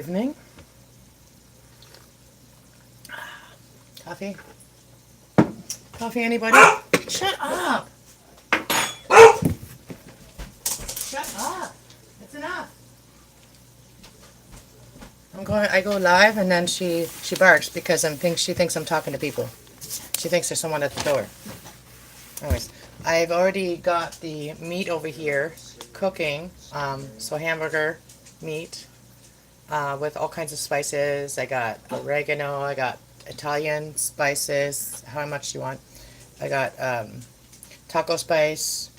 Evening. Coffee? Coffee, anybody? Shut up! Shut up! It's enough. I go live and then she barks because she thinks I'm talking to people. She thinks there's someone at the door. Anyways, I've already got the meat over here cooking. So hamburger meat with all kinds of spices. I got oregano. I got Italian spices. How much do you want? I got taco spice,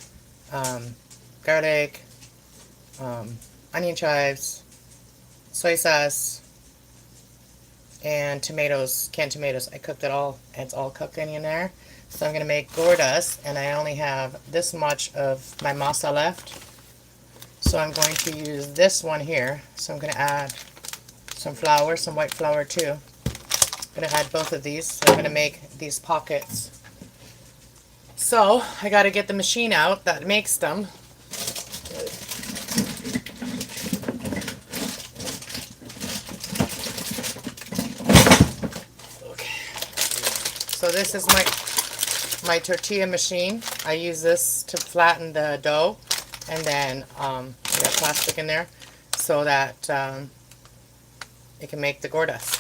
garlic, onion chives, soy sauce, and tomatoes, canned tomatoes. I cooked it all. It's all cooked in there. So I'm going to make Gourdes, and I only have this much of my masa left. So I'm going to use this one here. So I'm going to add some flour, some white flour too. I'm going to add both of these. So I'm going to make these pockets. So I got to get the machine out that makes them. So this is my tortilla machine. I use this to flatten the dough, and then we have plastic in there so that it can make the Gourdes.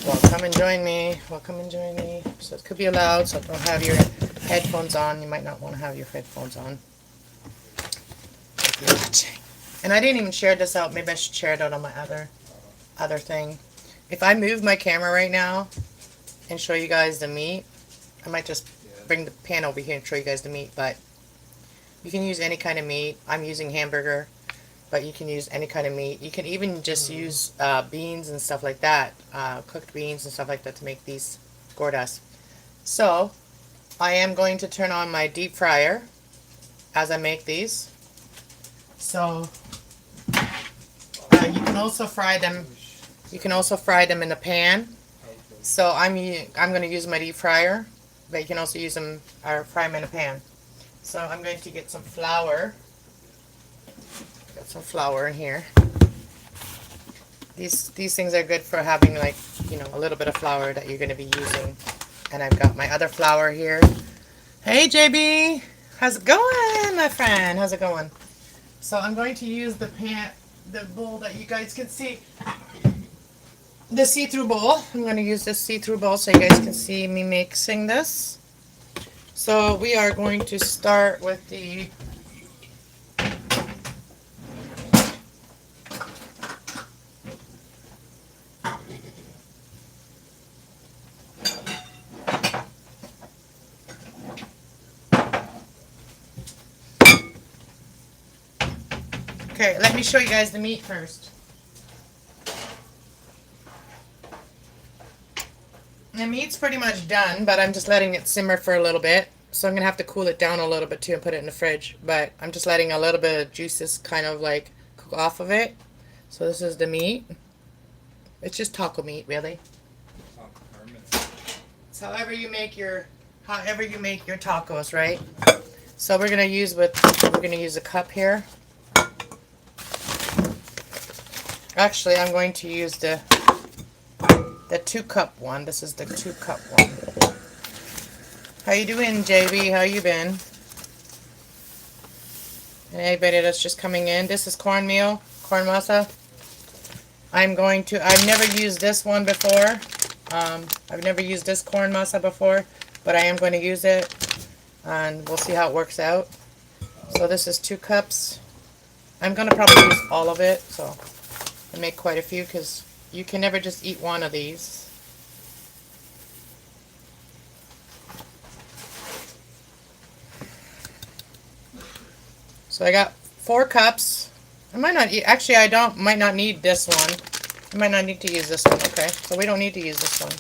Well, come and join me. Welcome and join me. So it could be loud, so don't have your headphones on. You might not want to have your headphones on. And I didn't even share this out. Maybe I should share it out on my other thing. If I move my camera right now and show you guys the meat, I might just bring the pan over here and show you guys the meat, but you can use any kind of meat. I'm using hamburger, but you can use any kind of meat. You can even just use beans and stuff like that, cooked beans and stuff like that to make these Gourdes. So, I am going to turn on my deep fryer as I make these. So, you can also fry them. You can also fry them in the pan. So I'm going to use my deep fryer, but you can also use them or fry them in a pan. So I'm going to get some flour. Got some flour in here. These things are good for having, like, a little bit of flour that you're going to be using. And I've got my other flour here. Hey JB, how's it going, my friend? How's it going? So I'm going to use the bowl that you guys can see. The see-through bowl. I'm going to use this see-through bowl so you guys can see me mixing this. So we are going to start with the Okay, let me show you guys the meat first. The meat's pretty much done, but I'm just letting it simmer for a little bit. So I'm going to have to cool it down a little bit too and put it in the fridge. But I'm just letting a little bit of juices kind of like cook off of it. So this is the meat. It's just taco meat, really. It's however you make your tacos, right? So we're going to use a cup here. Actually, I'm going to use the 2-cup one. This is the 2-cup one. How you doing, JB? How you been? And anybody that's just coming in, this is cornmeal, corn masa. I've never used this one before. I've never used this corn masa before, but I am going to use it, and we'll see how it works out. So this is 2 cups. I'm going to probably use all of it, so I make quite a few because you can never just eat one of these. So I got 4 cups. I might not eat, actually might not need this one. I might not need to use this one. Okay, so we don't need to use this one.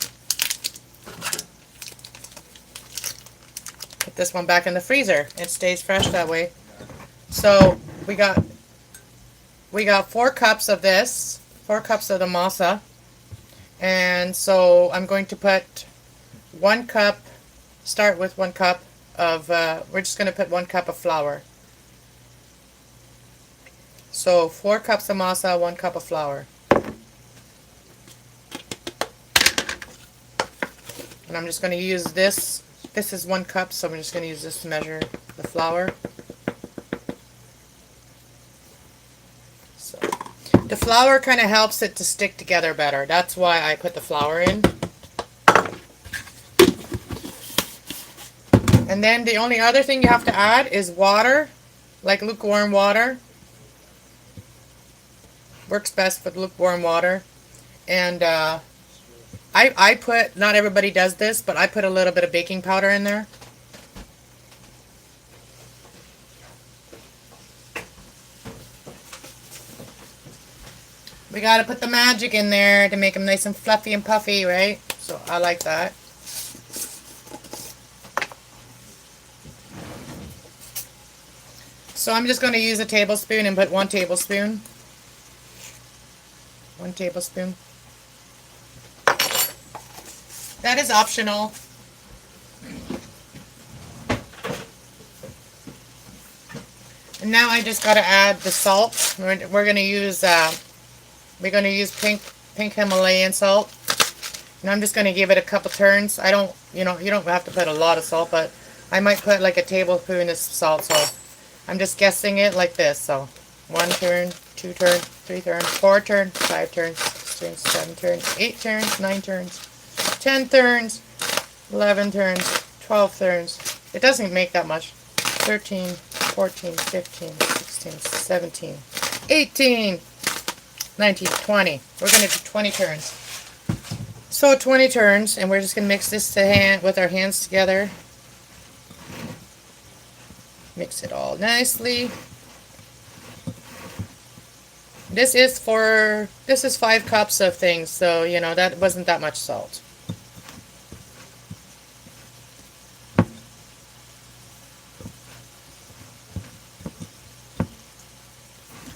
Put this one back in the freezer. It stays fresh that way. So we got 4 cups of this, 4 cups of the masa. And so I'm going to put 1 cup, start with 1 cup of, we're just going to put 1 cup of flour. So 4 cups of masa, 1 cup of flour. And I'm just going to use this. This is 1 cup, so I'm just going to use this to measure the flour. So the flour kind of helps it to stick together better. That's why I put the flour in. And then the only other thing you have to add is water, like lukewarm water. Works best with lukewarm water. And I put, not everybody does this, but I put a little bit of baking powder in there. We gotta put the magic in there to make them nice and fluffy and puffy, right? So I like that. So I'm just going to use a tablespoon and put 1 tablespoon. 1 tablespoon. That is optional. And now I just got to add the salt. We're going to use pink Himalayan salt. And I'm just going to give it a couple turns. I don't, you don't have to put a lot of salt, but I might put like a tablespoon of salt. So I'm just guessing it like this. So 1 turn, 2 turns, 3 turns, 4 turns, 5 turns, 6 turns, 7 turns, 8 turns, 9 turns, 10 turns, 11 turns, 12 turns. It doesn't make that much. 13, 14, 15, 16, 17, 18, 19, 20. We're going to do 20 turns. So 20 turns, and we're just going to mix this with our hands together. Mix it all nicely. This is 5 cups of things, so that wasn't that much salt.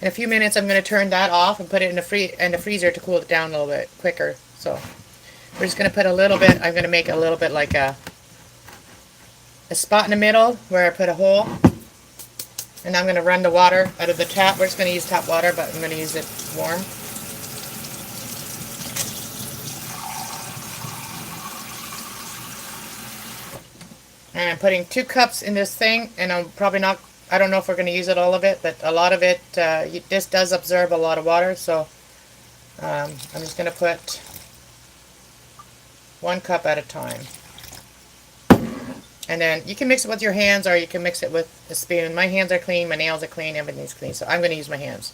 In a few minutes I'm going to turn that off and put it in the freezer to cool it down a little bit quicker. So we're just going to put a little bit, I'm going to make a little bit like a spot in the middle where I put a hole. And I'm going to run the water out of the tap. We're just going to use tap water, but I'm going to use it warm. And I'm putting 2 cups in this thing, and I'm probably not, I don't know if we're going to use it all of it, but a lot of it, this does absorb a lot of water, so I'm just going to put 1 cup at a time. And then you can mix it with your hands or you can mix it with a spoon. My hands are clean, my nails are clean, everything's clean. So I'm going to use my hands.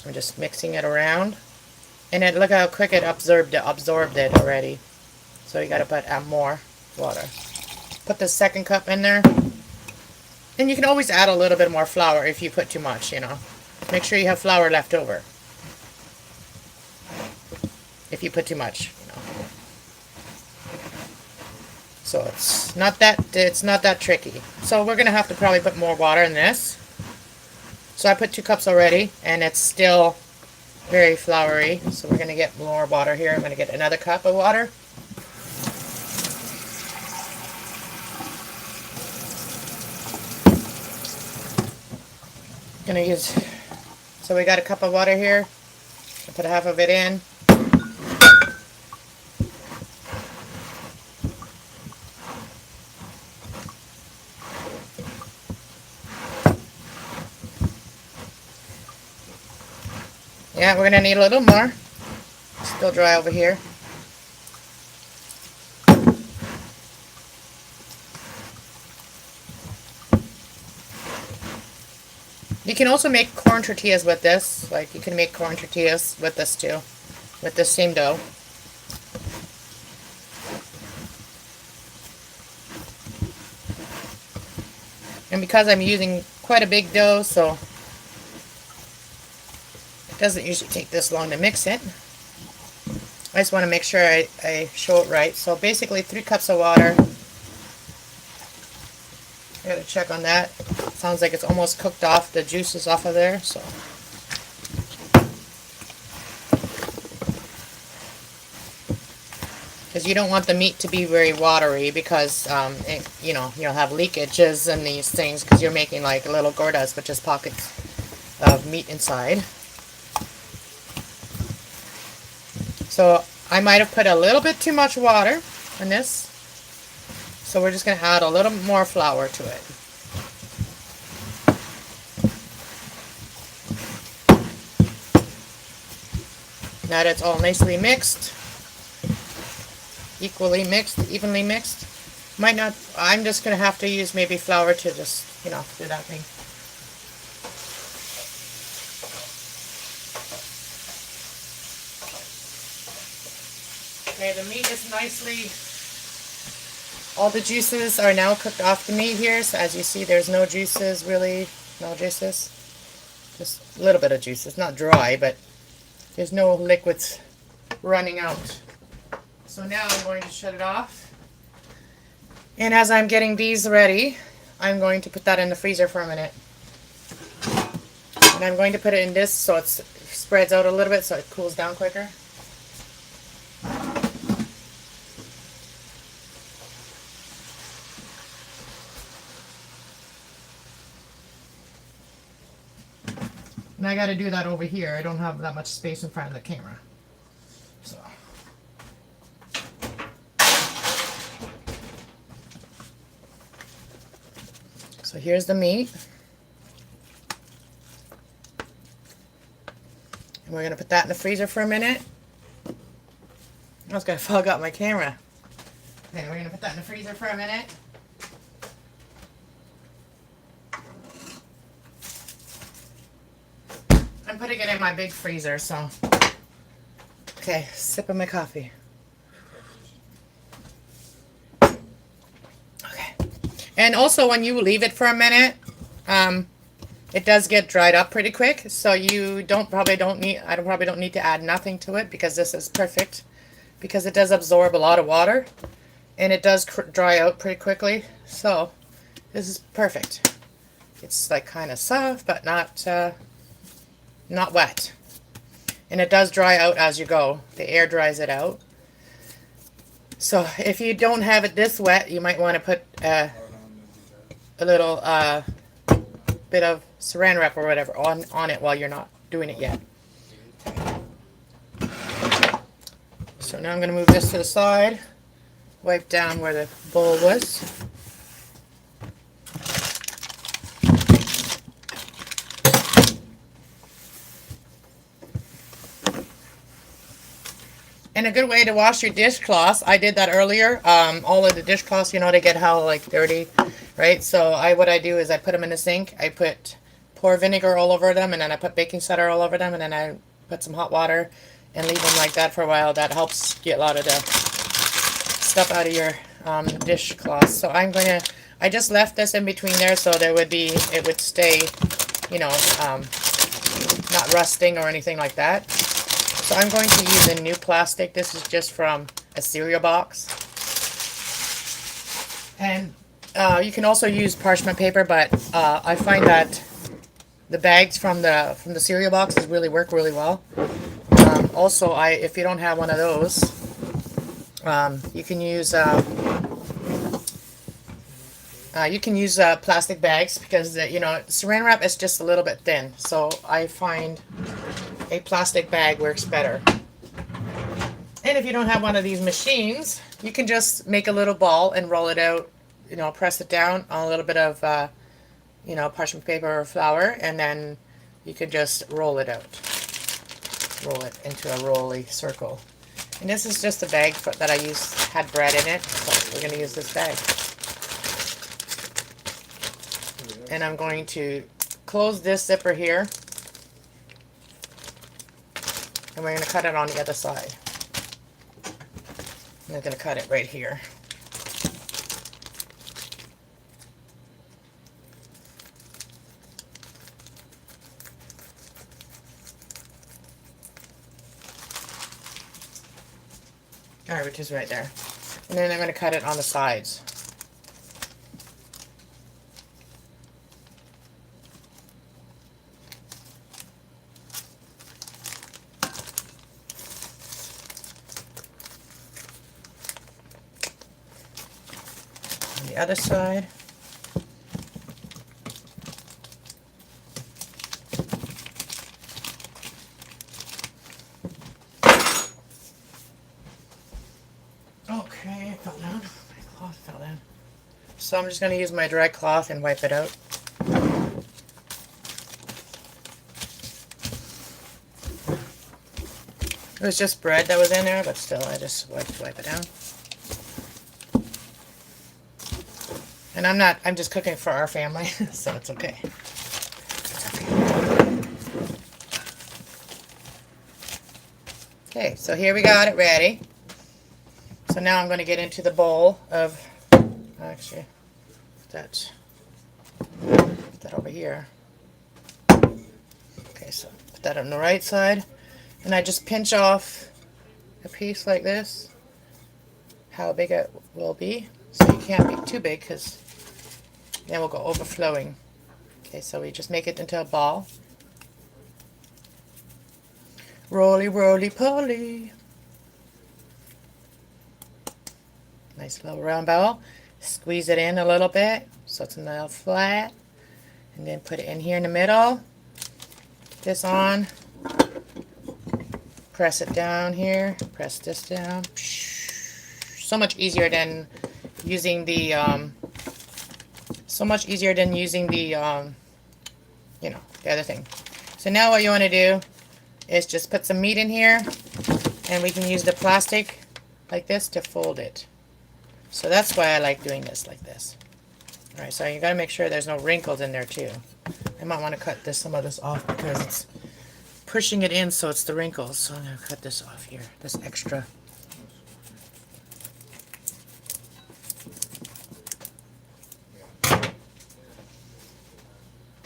I'm just mixing it around. And then look how quick it absorbed it already. So you got to add more water. Put the 2nd cup in there. And you can always add a little bit more flour if you put too much, Make sure you have flour left over. If you put too much, So it's not that tricky. So we're going to have to probably put more water in this. So I put 2 cups already, and it's still very floury. So we're going to get more water here. I'm going to get another cup of water. So we got a cup of water here. I'll put half of it in. Yeah, we're going to need a little more. Still dry over here. You can also make corn tortillas with this. Like, you can make corn tortillas with this too. With the same dough. And because I'm using quite a big dough, so doesn't usually take this long to mix it. I just want to make sure I show it right. So basically 3 cups of water. I gotta check on that. Sounds like it's almost cooked off, the juices off of there. So because you don't want the meat to be very watery because you'll have leakages in these things because you're making like little Gourdes, which is pockets of meat inside. So I might have put a little bit too much water in this. So we're just going to add a little more flour to it. Now that it's all nicely mixed, equally mixed, evenly mixed. Might not, I'm just going to have to use maybe flour to just, do that thing. Okay, the meat is nicely, all the juices are now cooked off the meat here. So as you see, there's no juices really, no juices. Just a little bit of juice. It's not dry, but there's no liquids running out. So now I'm going to shut it off. And as I'm getting these ready, I'm going to put that in the freezer for a minute. And I'm going to put it in this so it spreads out a little bit so it cools down quicker. And I got to do that over here. I don't have that much space in front of the camera. So here's the meat. And we're going to put that in the freezer for a minute. I was going to fog up my camera. Okay, we're going to put that in the freezer for a minute. I'm putting it in my big freezer, so. Okay, sip of my coffee. Okay. And also when you leave it for a minute, it does get dried up pretty quick, so you probably don't need to add nothing to it because this is perfect because it does absorb a lot of water and it does dry out pretty quickly. So this is perfect. It's like kind of soft but not wet, and it does dry out as you go. The air dries it out. So if you don't have it this wet, you might want to put a little bit of saran wrap or whatever on it while you're not doing it yet. So now I'm going to move this to the side, wipe down where the bowl was. And a good way to wash your dishcloths, I did that earlier. All of the dishcloths, they get how like dirty, right? So what I do is I put them in the sink. I pour vinegar all over them, and then I put baking soda all over them, and then I put some hot water and leave them like that for a while. That helps get a lot of the stuff out of your dishcloths. So I just left this in between there so it would stay, not rusting or anything like that. So I'm going to use a new plastic. This is just from a cereal box. And you can also use parchment paper, but I find that the bags from the cereal boxes work really well. Also, if you don't have one of those, you can use plastic bags because saran wrap is just a little bit thin. So I find a plastic bag works better. And if you don't have one of these machines, you can just make a little ball and roll it out, press it down on a little bit of, parchment paper or flour, and then you can just roll it out. Roll it into a rolly circle. And this is just a bag that I had bread in it, so we're going to use this bag. And I'm going to close this zipper here. And we're going to cut it on the other side. And I'm going to cut it right here. Alright, which is right there. And then I'm going to cut it on the sides. other side. Okay, it fell down. My cloth fell down. So I'm just going to use my dry cloth and wipe it out. It was just bread that was in there, but still, I just wipe it down. And I'm just cooking for our family, so it's okay. Okay, so here we got it ready. So now I'm going to get into the bowl of, actually, put that over here. Okay, so put that on the right side. And I just pinch off a piece like this, how big it will be. So you can't be too big because then we'll go overflowing. Okay, so we just make it into a ball. Roly, roly, poly. Nice little round ball. Squeeze it in a little bit so it's a little flat. And then put it in here in the middle. Put this on. Press it down here. Press this down. So much easier than using the you know, the other thing. So now what you want to do is just put some meat in here, and we can use the plastic like this to fold it. So that's why I like doing this like this. All right, so you got to make sure there's no wrinkles in there too. I might want to cut some of this off because it's pushing it in, so it's the wrinkles. So I'm going to cut this off here, this extra.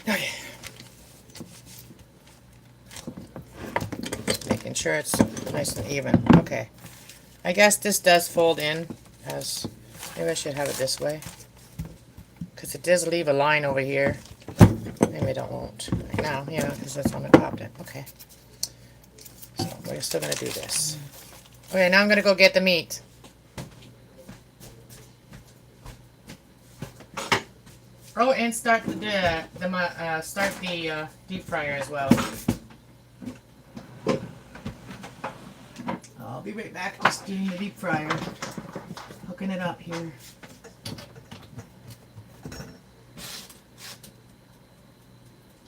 Okay. Just making sure it's nice and even. Okay. I guess this does fold in as, maybe I should have it this way, because it does leave a line over here. Maybe it won't right now, yeah, because that's on the top then. Okay. So we're still going to do this. Okay, now I'm going to go get the meat. Oh, and start the deep fryer as well. I'll be right back, just doing the deep fryer. Hooking it up here.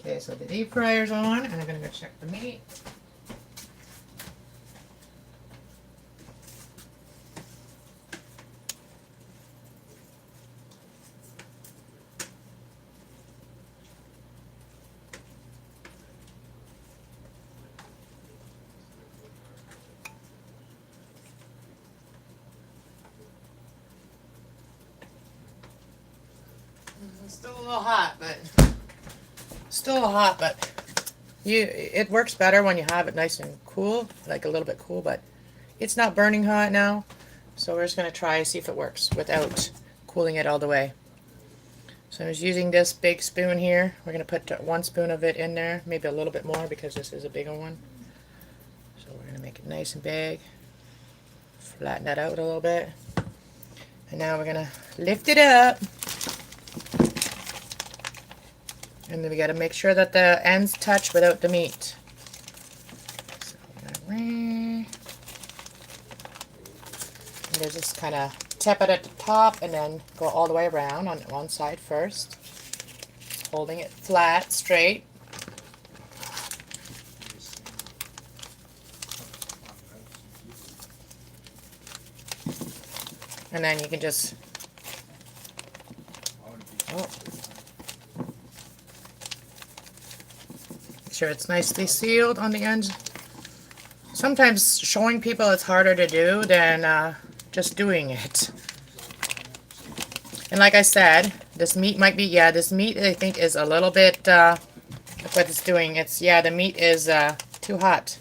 Okay, so the deep fryer's on, and I'm going to go check the meat. It's still a little hot, but it works better when you have it nice and cool, like a little bit cool, but it's not burning hot now. So we're just going to try see if it works without cooling it all the way. So I'm just using this big spoon here. We're going to put 1 spoon of it in there, maybe a little bit more because this is a bigger one. So we're going to make it nice and big. Flatten that out a little bit. And now we're going to lift it up. And then we got to make sure that the ends touch without the meat. So and they just kind of tap it at the top and then go all the way around on one side first. Just holding it flat, straight. And then you can just... Oh. Sure it's nicely sealed on the ends. Sometimes showing people it's harder to do than just doing it. And like I said, this meat might be, this meat I think is a little bit, look what it's doing. It's, the meat is too hot.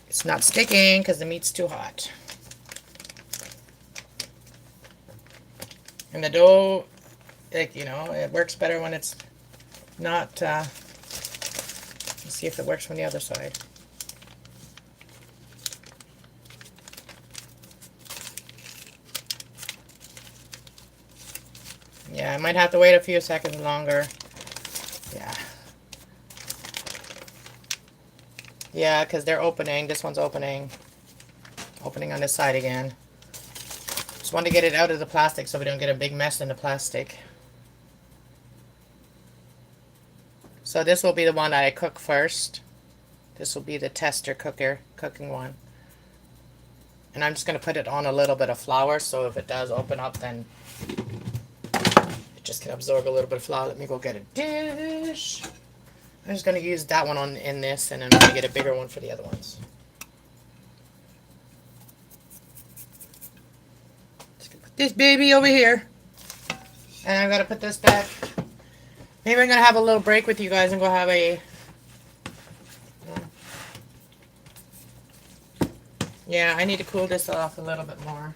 It's not sticking because the meat's too hot. And the dough, like, it works better when it's not, let's see if it works from the other side. Yeah, I might have to wait a few seconds longer. Yeah. Yeah, because they're opening. This one's opening. Opening on this side again. Just want to get it out of the plastic so we don't get a big mess in the plastic. So this will be the one that I cook first. This will be the tester cooking one. And I'm just going to put it on a little bit of flour, so if it does open up, then it just can absorb a little bit of flour. Let me go get a dish. I'm just going to use that one in this, and then I'm going to get a bigger one for the other ones. This baby over here, and I'm gonna put this back. Maybe I'm gonna have a little break with you guys and go have a yeah, I need to cool this off a little bit more.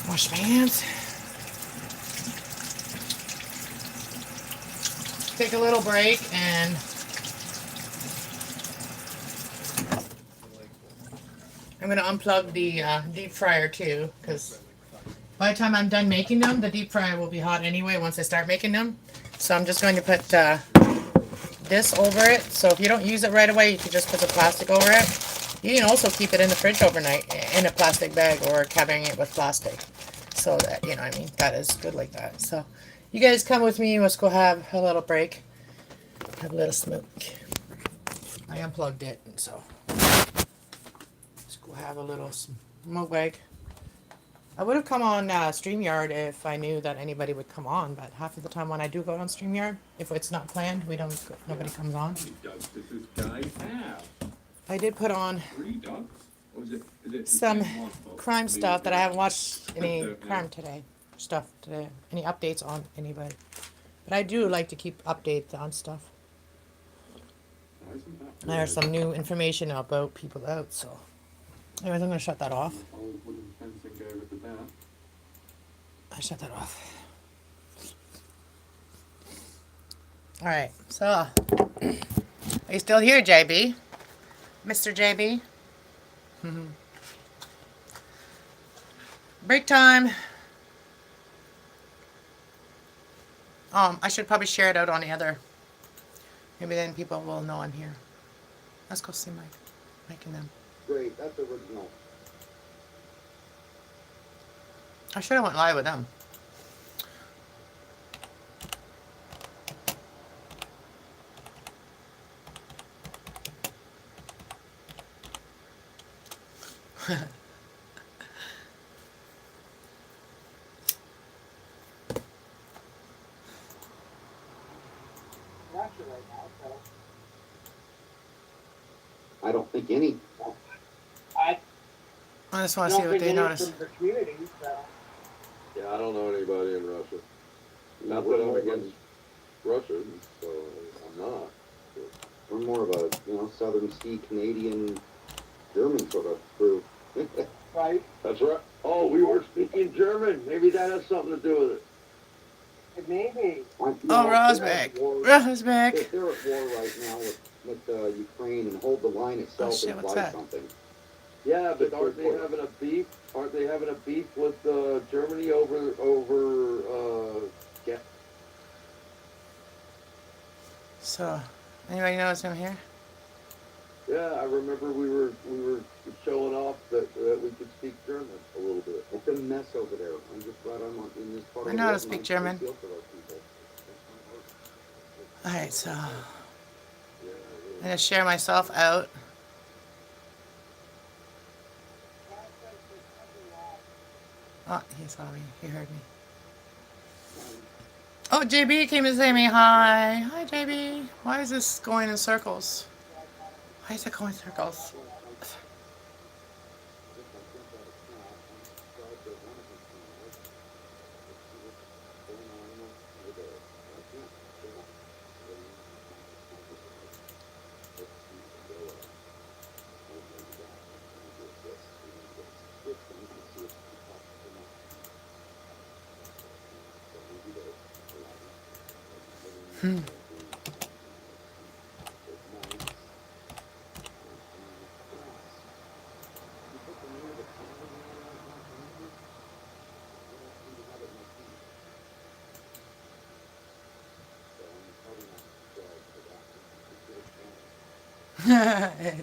Wash my hands. Take a little break, and I'm going to unplug the deep fryer too, because by the time I'm done making them, the deep fryer will be hot anyway once I start making them. So I'm just going to put this over it. So if you don't use it right away, you can just put the plastic over it. You can also keep it in the fridge overnight in a plastic bag or covering it with plastic. So that, you know what I mean, that is good like that. So you guys come with me. Let's go have a little break. Have a little smoke. I unplugged it, and so let's go have a little smoke break. I would have come on StreamYard if I knew that anybody would come on, but half of the time when I do go on StreamYard, if it's not planned, nobody comes on. How many ducks does this guy have? I did put on 3 ducks? Or is it some the same one, folks? crime stuff that I haven't watched any crime today. Stuff today. Any updates on anybody. But I do like to keep updates on stuff. There's some new information about people out, so. Anyways, I'm going to shut that off. I shut that off. Alright, so. Are you still here, JB? Mr. JB? Break time. I should probably share it out on the other. Maybe then people will know I'm here. Let's go see Mike. Mike and them. Great, that's original. I should have went live with them. I don't think any. I just want to see what they notice. Yeah, I don't know anybody in Russia. Not that I'm against Russia, so I'm not. We're more of a, Southern Sea Canadian, German sort of crew. Right? That's right. Oh, we were speaking German. Maybe that has something to do with it. Maybe. Oh, Rosbeck. Rosbeck. They're at war right now with Ukraine, and Hold the Line itself shit, is what's like that? something. Yeah, but aren't they having a beef? Aren't they having a beef with Germany over yeah? So, anybody knows I'm here? Yeah, I remember we were showing off that we could speak German a little bit. It's a mess over there. I'm just glad I'm not in this part of I the know how to world, speak and I German. feel for those people. Alright, so. Yeah, I'm going to share myself out. Oh, he saw me. He heard me. Oh, JB came to say me hi. Hi, JB. Why is this going in circles? Why is it going in circles?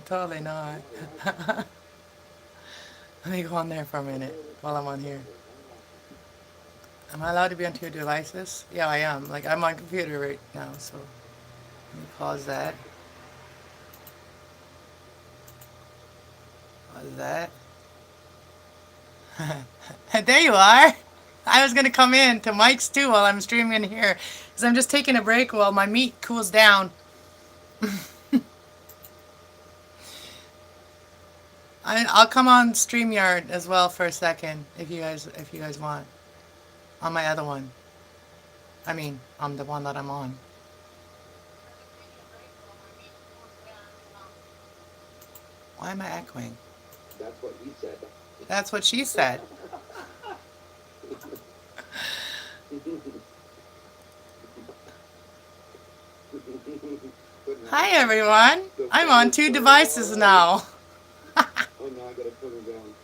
Totally not. Let me go on there for a minute while I'm on here. Am I allowed to be on two devices? Yeah, I am. Like, I'm on computer right now, so let me pause that. Pause that. There you are. I was gonna come in to Mike's too while I'm streaming here, because I'm just taking a break while my meat cools down. I'll come on StreamYard as well for a second if you guys want. On my other one. I mean, on the one that I'm on. Why am I echoing? That's what he said. That's what she said. Hi everyone. I'm on two devices now. Oh no, I gotta put her down.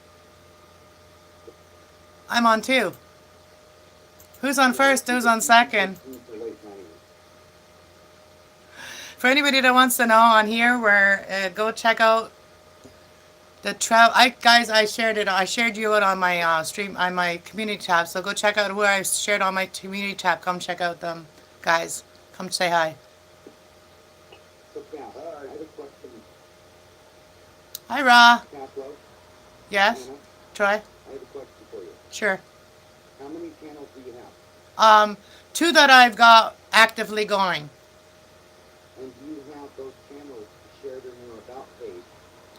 I'm on two. Who's on first? Who's on second? For anybody that wants to know, on here, where go check out the I shared it. I shared you out on my stream on my community tab. So go check out where I shared on my community tab. Come check out them, guys. Come say hi. So, Cal, I have a question. Hi, Ra. Caslo, Yes, Anna, Troy. I have a question for you. Sure. How many channels do you have? Two that I've got actively going. And do you have those channels shared in your about page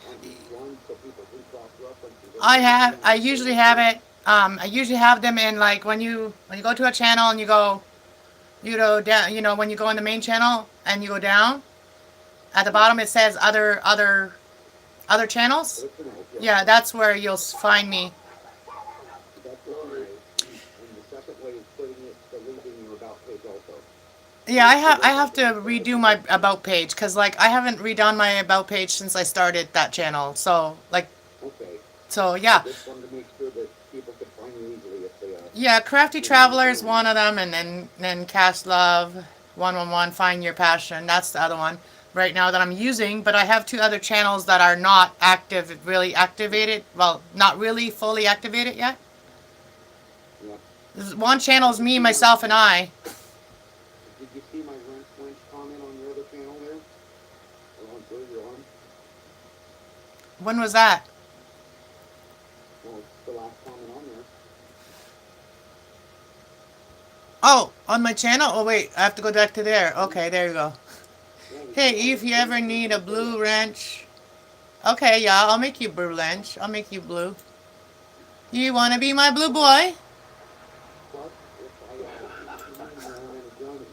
on each one so people can cross-reference? I usually have it. I usually have them in, like, when you go to a channel and you go down. When you go on the main channel and you go down at the bottom, it says other channels. Yeah, that's where you'll find me. That's one way. And the second way is deleting your about page also. Yeah, I have to redo my about page, because, like, I haven't redone my about page since I started that channel. So, like, Okay. yeah. I just wanted to make sure that people could find you easily if they Yeah, Crafty Traveler is one of them, and then Cast Love 111, Find Your Passion. That's the other one right now that I'm using. But I have two other channels that are not really activated. Well, not really fully activated yet. Yeah. One channel is me, myself, and I. Did you see my wrench comment on your other channel there? Or on your arm? When was that? Well, it's the last comment on there. Oh, on my channel? Oh, wait, I have to go back to there. Okay, there you go. Hey, if you ever need a blue wrench. Okay, yeah, I'll make you blue wrench. I'll make you blue. You want to be my blue boy? Plus, if I it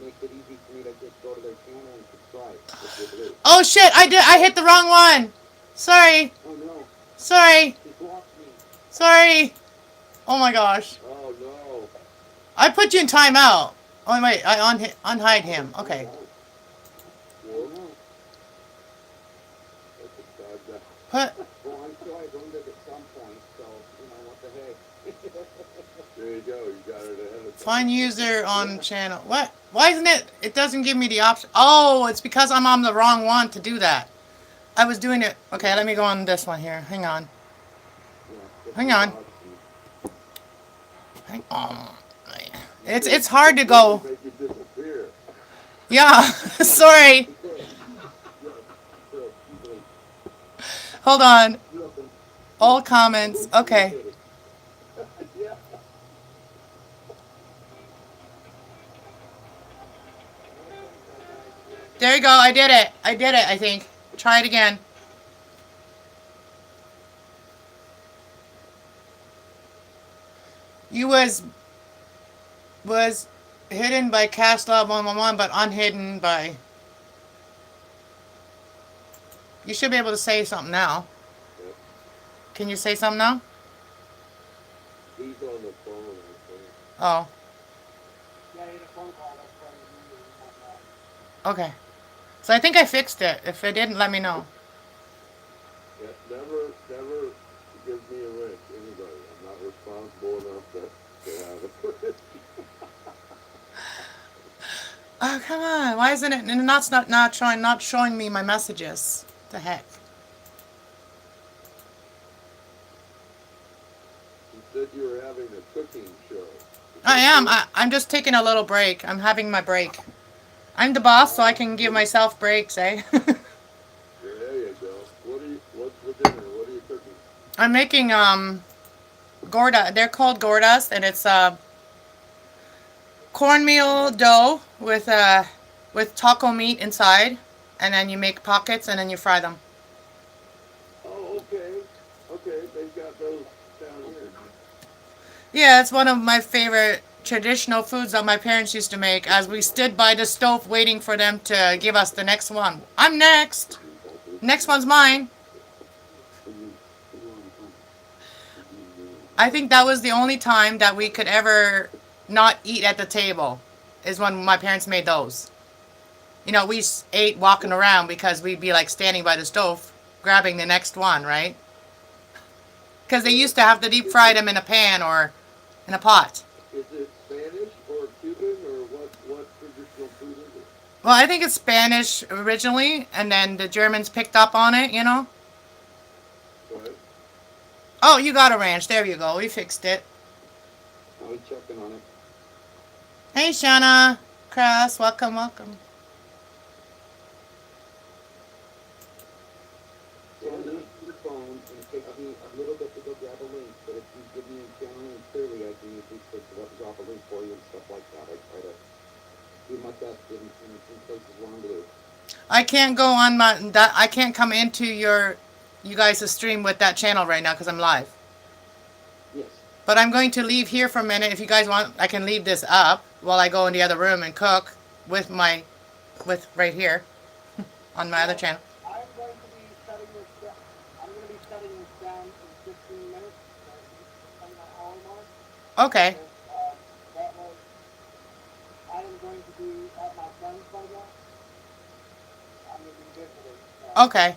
makes it easy for me to just go to their channel and subscribe if you're blue. Oh, shit, I hit the wrong one. Sorry. Oh, no. Sorry. She blocked me. Sorry. Oh, my gosh. Oh, no. I put you in timeout. Oh, wait, I unhide him. Okay. Put. Well, I'm sure I learned it at some point, so, what the heck. There you go. You got it ahead of time. Find user on channel. What? Why isn't it? It doesn't give me the option. Oh, it's because I'm on the wrong one to do that. I was doing it. Okay, let me go on this one here. Hang on. Hang on. Hang on. It's hard to go. Make you disappear. Yeah. Sorry. Hold on. All comments. Okay. There you go. I did it. I think. Try it again. You was hidden by Cast Love 111, but unhidden by. You should be able to say something now. Can you say something now? He's on the phone, I think. Oh. Yeah, he had a phone call. That's why he knew he was Okay. So I think I fixed it. If it didn't, let me know. Yeah, never give me a wrench, anybody. I'm not responsible enough to have it. Oh, come on. Why isn't it not showing me my messages? The heck? You said you were having a cooking show. Is I that am. true? I'm just taking a little break. I'm having my break. I'm the boss, so I can give myself breaks, eh? There you go. What's for dinner? What are you cooking? I'm making Gourdes. They're called Gourdes, and it's cornmeal dough with taco meat inside, and then you make pockets and then you fry them. Oh, okay. Okay, they've got those down here. Yeah, it's one of my favorite traditional foods that my parents used to make as we stood by the stove waiting for them to give us the next one. I'm next. Next one's mine. I think that was the only time that we could ever not eat at the table is when my parents made those. You know, we ate walking around because we'd be like standing by the stove grabbing the next one, right? Because they used to have to deep fry them in a pan or in a pot. Is it Spanish or Cuban or what traditional food is it? Well, I think it's Spanish originally, and then the Germans picked up on it, you know? Right? Oh, you got a ranch. There you go. We fixed it. I was checking on it. Hey, Shauna. Cross. Welcome, welcome. So I'm gonna use the phone, and it takes me a little bit to go grab a link, but if you give me a channel and clearly, I can usually drop a link for you and stuff like that. I try to do my best in places where I'm blue. I can't go on I can't come into you guys' stream with that channel right now because I'm live. Yes. But I'm going to leave here for a minute. If you guys want, I can leave this up while I go in the other room and cook with right here on my other channel. I'm going to be shutting this down. I'm going to be shutting this down in 15 minutes. On the hour mark. Okay. That was. I am going to be at my friend's by then. I'm going to be visiting. Okay.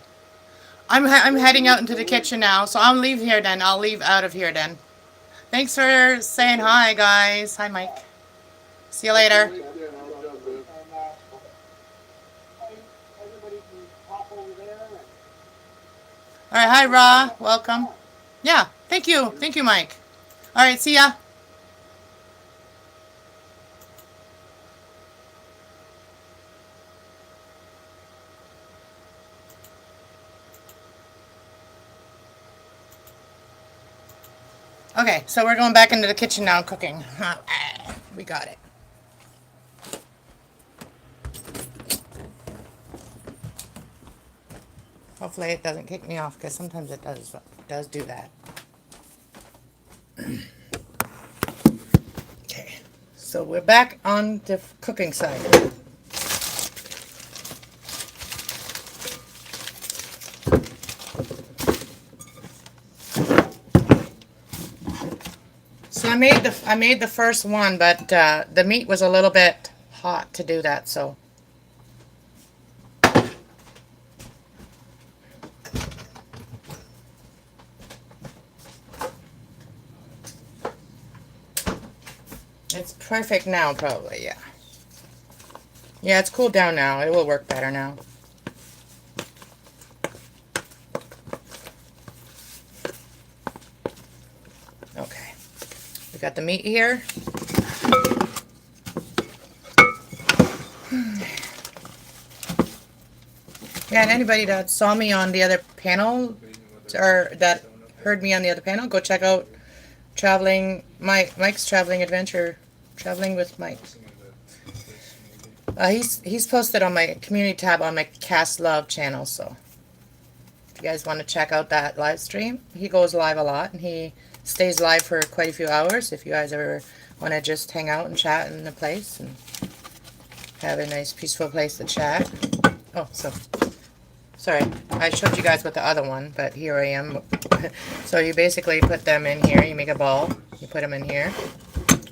I'm heading out into the kitchen now, so I'll leave here then. I'll leave out of here then. Thanks for saying hi, guys. Hi, Mike. See you later. Yeah, I'll jump in. And everybody can pop over there. And All right. Hi, Ra. Welcome. Yeah. Thank you. Thank you, Mike. All right. See ya. Okay, so we're going back into the kitchen now and cooking. We got it. Hopefully it doesn't kick me off because sometimes it does do that. Okay, so we're back on the cooking side. So I made the first one, but the meat was a little bit hot to do that, so. It's perfect now, probably, yeah. Yeah, it's cooled down now. It will work better now. Okay. We got the meat here. Yeah, and anybody that saw me on the other panel, or that heard me on the other panel, go check out Mike's Traveling Adventure, Traveling with Mike. He's posted on my community tab on my Cast Love channel, so if you guys want to check out that live stream, he goes live a lot, and he stays live for quite a few hours if you guys ever want to just hang out and chat in the place and have a nice peaceful place to chat. Oh, so sorry, I showed you guys with the other one, but here I am. So you basically put them in here, you make a ball, you put them in here,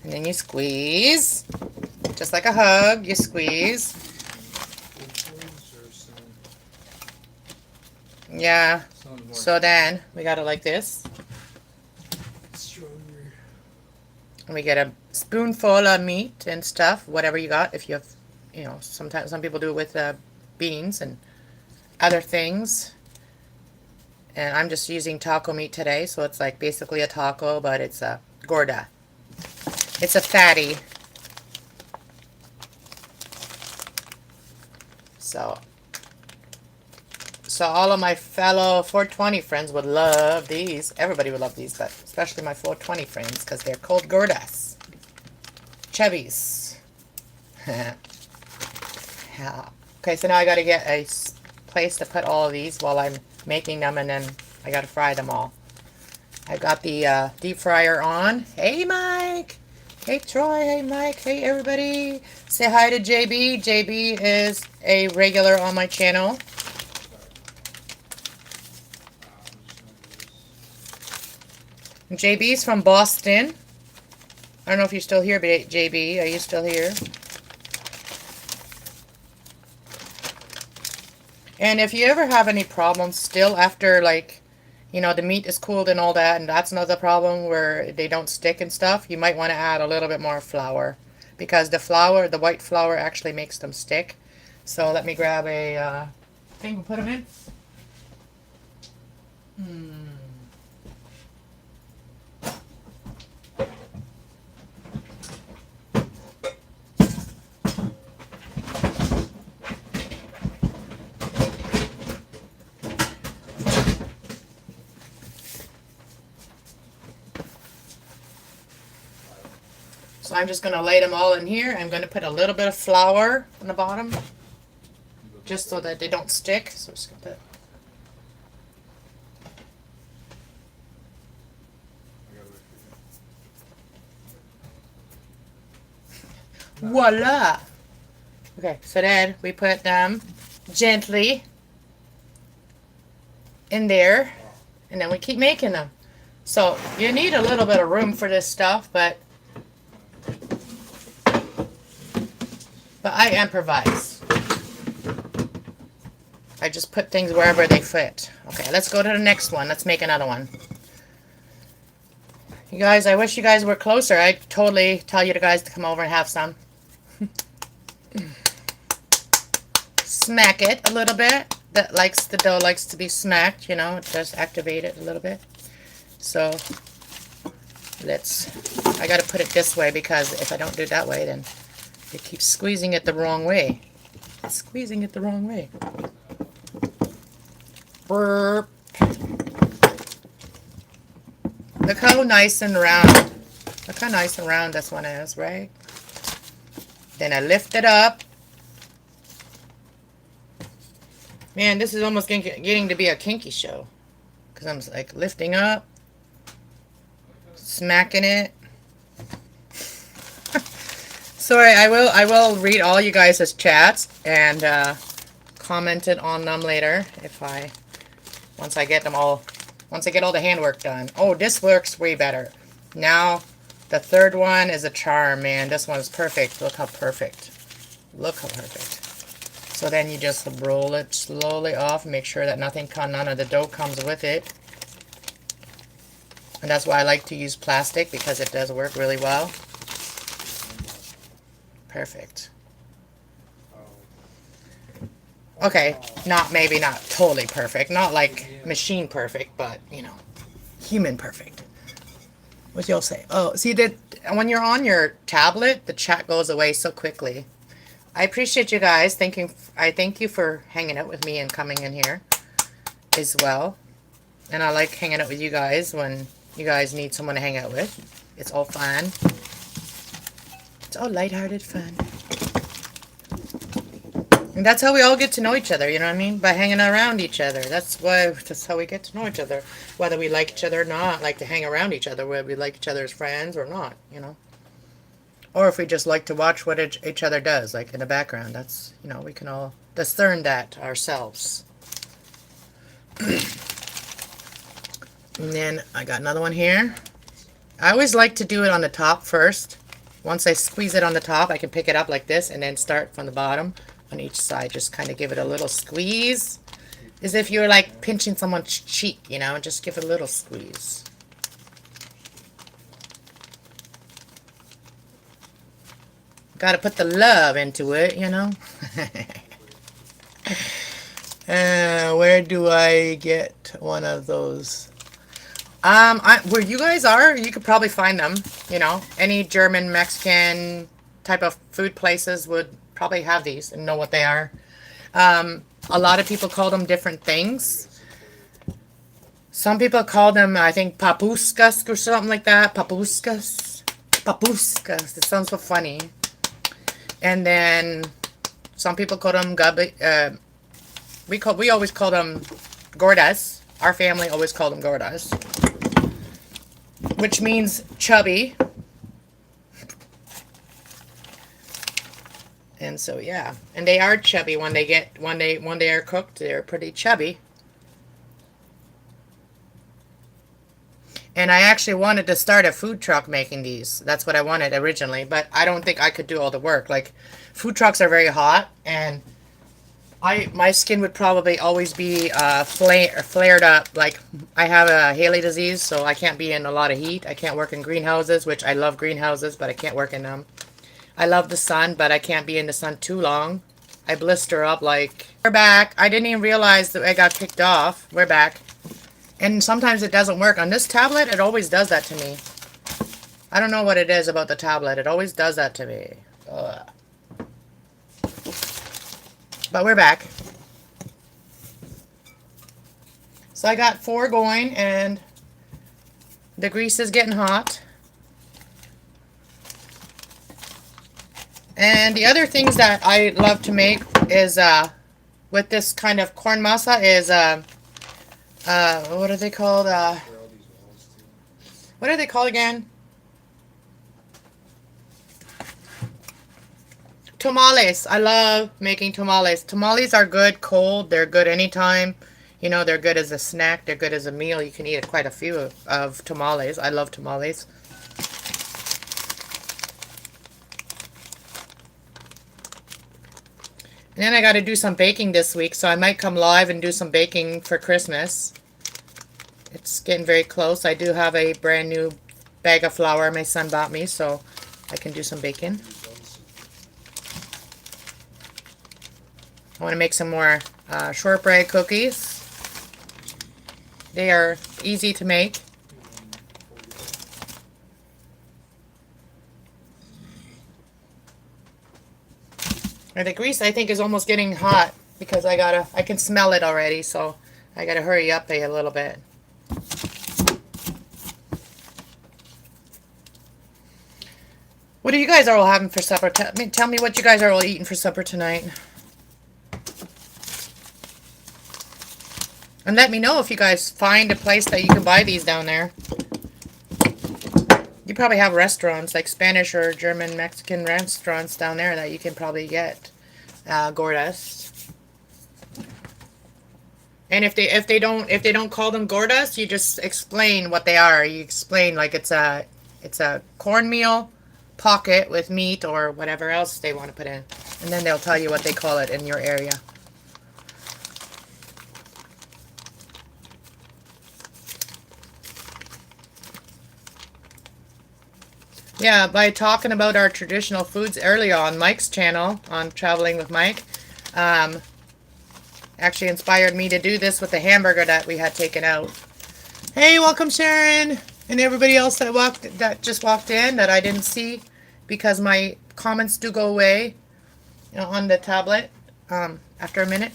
and then you squeeze, just like a hug, you squeeze. Yeah, so then we got it like this. And we get a spoonful of meat and stuff, whatever you got. If you have, sometimes some people do it with beans and other things. And I'm just using taco meat today, so it's like basically a taco, but it's a Gourdes. It's a fatty. So all of my fellow 420 friends would love these. Everybody would love these, but especially my 420 friends because they're called Gourdes. Chubbies. Yeah. Okay, so now I got to get a place to put all of these while I'm making them, and then I got to fry them all. I got the deep fryer on. Hey, Mike. Hey, Troy. Hey, Mike. Hey, everybody. Say hi to JB. JB is a regular on my channel. JB's from Boston. I don't know if you're still here, but JB, are you still here? And if you ever have any problems still after, like, you know, the meat is cooled and all that, and that's another problem where they don't stick and stuff, you might want to add a little bit more flour. Because the flour, the white flour, actually makes them stick. So let me grab a thing to put them in. So I'm just going to lay them all in here. I'm going to put a little bit of flour on the bottom, just so that they don't stick. So just going to voila! Okay, so then we put them gently in there, and then we keep making them. So you need a little bit of room for this stuff, but I improvise. I just put things wherever they fit. Okay, let's go to the next one. Let's make another one. You guys, I wish you guys were closer. I'd totally tell you guys to come over and have some. Smack it a little bit. The dough likes to be smacked, you know. Just activate it a little bit. So I got to put it this way, because if I don't do it that way, then it keeps squeezing it the wrong way. It's squeezing it the wrong way. Burp. Look how nice and round. Look how nice and round this one is, right? Then I lift it up. Man, this is almost getting to be a kinky show. Because I'm like lifting up, smacking it. Sorry, I will read all you guys' chats and comment it on them later once I get all the handwork done. Oh, this works way better. Now the third one is a charm, man. This one is perfect. Look how perfect. Look how perfect. So then you just roll it slowly off, make sure that none of the dough comes with it. And that's why I like to use plastic, because it does work really well. Perfect. Okay, maybe not totally perfect. Not like machine perfect, but, you know, human perfect. What y'all say? Oh, see, when you're on your tablet, the chat goes away so quickly. I appreciate you guys. I thank you for hanging out with me and coming in here as well. And I like hanging out with you guys when you guys need someone to hang out with. It's all fun. It's all lighthearted fun. And that's how we all get to know each other, you know what I mean? By hanging around each other. That's how we get to know each other. Whether we like each other or not, like to hang around each other, whether we like each other as friends or not, you know? Or if we just like to watch what each other does, like in the background. That's, you know, we can all discern that ourselves. And then I got another one here. I always like to do it on the top first. Once I squeeze it on the top, I can pick it up like this and then start from the bottom on each side. Just kind of give it a little squeeze. As if you're like pinching someone's cheek, you know, just give it a little squeeze. Got to put the love into it, you know. Where do I get one of those? Where you guys are, you could probably find them. You know, any German, Mexican type of food places would probably have these and know what they are. A lot of people call them different things. Some people call them, I think, papuskas or something like that. Papuskas. Papuskas. It sounds so funny. And then some people call them we always call them Gourdes. Our family always called them Gourdes, which means chubby. And so yeah, and they are chubby when they are cooked. They're pretty chubby. And I actually wanted to start a food truck making these. That's what I wanted originally, but I don't think I could do all the work. Like, food trucks are very hot, and my skin would probably always be flared up. Like, I have a Haley disease, so I can't be in a lot of heat. I can't work in greenhouses, which I love greenhouses, but I can't work in them. I love the sun, but I can't be in the sun too long. I blister up like... We're back. I didn't even realize that I got kicked off. We're back. And sometimes it doesn't work. On this tablet, it always does that to me. I don't know what it is about the tablet. It always does that to me. Ugh. But we're back. So I got 4 going, and the grease is getting hot. And the other things that I love to make is, with this kind of corn masa is, what are they called? What are they called again? Tamales. I love making tamales. Tamales are good cold. They're good anytime. You know, they're good as a snack. They're good as a meal. You can eat quite a few of tamales. I love tamales. And then I got to do some baking this week, so I might come live and do some baking for Christmas. It's getting very close. I do have a brand new bag of flour my son bought me, so I can do some baking. I want to make some more shortbread cookies. They are easy to make. And the grease, I think, is almost getting hot because I can smell it already, so I gotta hurry up a little bit. What are you guys all having for supper? Tell me what you guys are all eating for supper tonight. And let me know if you guys find a place that you can buy these down there. You probably have restaurants like Spanish or German, Mexican restaurants down there that you can probably get Gourdes. And if they don't call them Gourdes, you just explain what they are. You explain like it's a cornmeal pocket with meat or whatever else they want to put in, and then they'll tell you what they call it in your area. Yeah, by talking about our traditional foods earlier on Mike's channel, on Traveling with Mike, actually inspired me to do this with the hamburger that we had taken out. Hey, welcome Sharon, and everybody else that just walked in that I didn't see, because my comments do go away, you know, on the tablet after a minute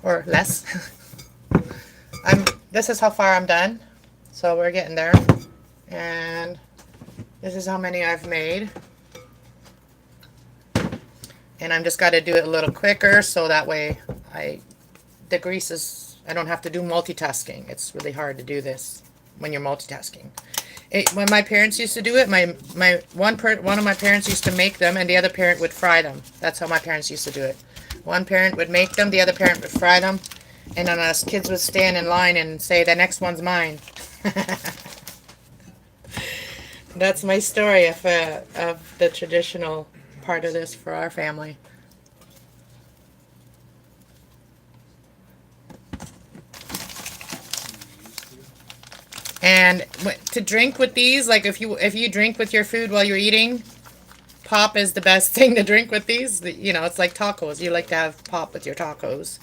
or less. This is how far I'm done, so we're getting there, and this is how many I've made. And I'm just got to do it a little quicker so that way the grease is, I don't have to do multitasking. It's really hard to do this when you're multitasking. When my parents used to do it, one of my parents used to make them and the other parent would fry them. That's how my parents used to do it. One parent would make them, the other parent would fry them, and then us kids would stand in line and say, the next one's mine. That's my story of the traditional part of this for our family. And to drink with these, like if you drink with your food while you're eating, pop is the best thing to drink with these. You know, it's like tacos. You like to have pop with your tacos.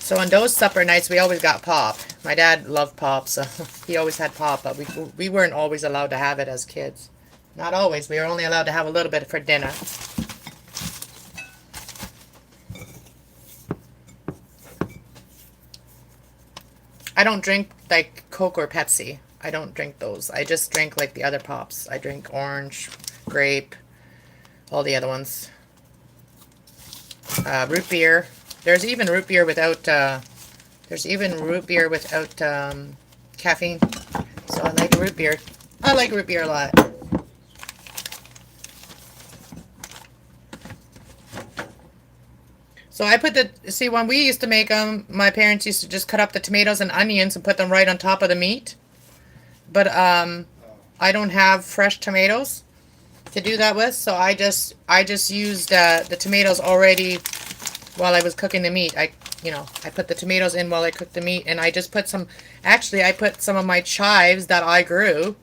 So on those supper nights, we always got pop. My dad loved pop, so he always had pop, but we weren't always allowed to have it as kids. Not always. We were only allowed to have a little bit for dinner. I don't drink like Coke or Pepsi. I don't drink those. I just drink like the other pops. I drink orange, grape, all the other ones. Root beer. There's even root beer without caffeine. So I like root beer. I like root beer a lot. So I put see, when we used to make them, my parents used to just cut up the tomatoes and onions and put them right on top of the meat. But I don't have fresh tomatoes to do that with, so I just used the tomatoes already while I was cooking the meat. I put the tomatoes in while I cooked the meat, and I just put some, actually I put some of my chives that I grew.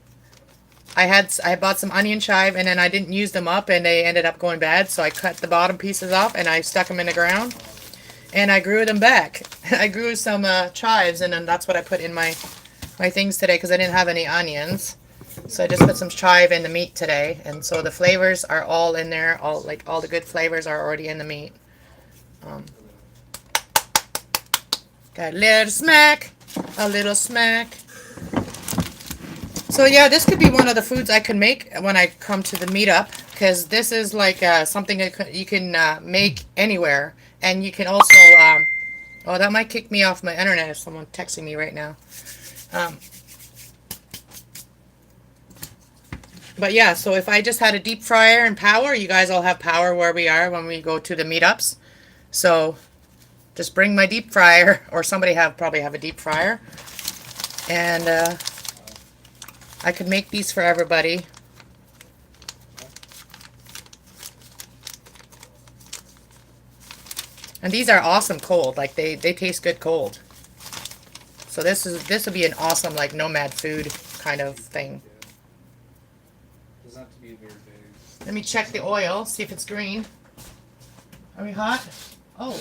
I bought some onion chive, and then I didn't use them up, and they ended up going bad, so I cut the bottom pieces off and I stuck them in the ground, and I grew them back. I grew some chives, and then that's what I put in my things today, because I didn't have any onions. So I just put some chive in the meat today, and so the flavors are all in there. All the good flavors are already in the meat. Got a little smack, a little smack. So yeah, this could be one of the foods I could make when I come to the meetup, because this is like something you can make anywhere, and you can also. Oh, that might kick me off my internet if someone's texting me right now. But yeah, so if I just had a deep fryer and power, you guys all have power where we are when we go to the meetups. So just bring my deep fryer, or somebody probably have a deep fryer, and I could make these for everybody. And these are awesome cold. Like they taste good cold. So this would be an awesome like nomad food kind of thing. Doesn't have to be very big. Let me check the oil, see if it's green. Are we hot? Oh.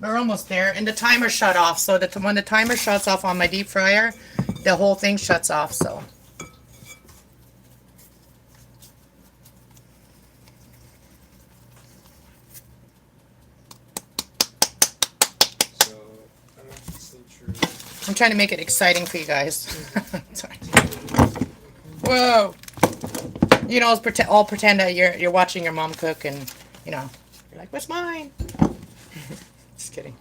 We're almost there. And the timer shut off. So that when the timer shuts off on my deep fryer, the whole thing shuts off. So. So, I don't know if it's still true. I'm trying to make it exciting for you guys. Sorry. Whoa. You know, all pretend that you're watching your mom cook, and you know, you're like, what's mine? Just kidding.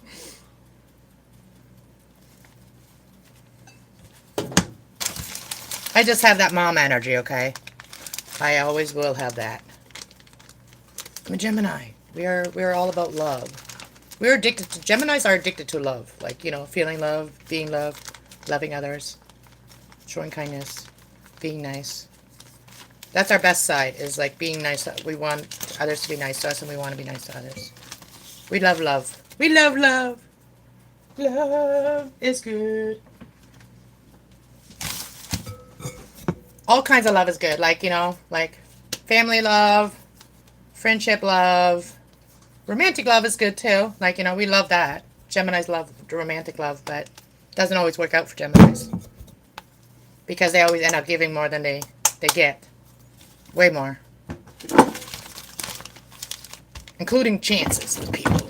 I just have that mom energy, okay? I always will have that. I'm a Gemini. We're all about love. We're addicted to, Geminis are addicted to love. Like, you know, feeling love, being loved, loving others, showing kindness, being nice. That's our best side, is like being nice. We want others to be nice to us, and we want to be nice to others. We love love. We love love. Love is good. All kinds of love is good. Like, you know, like family love, friendship love, romantic love is good too. Like, you know, we love that. Geminis love the romantic love, but it doesn't always work out for Geminis. Because they always end up giving more than they get. Way more. Including chances with people.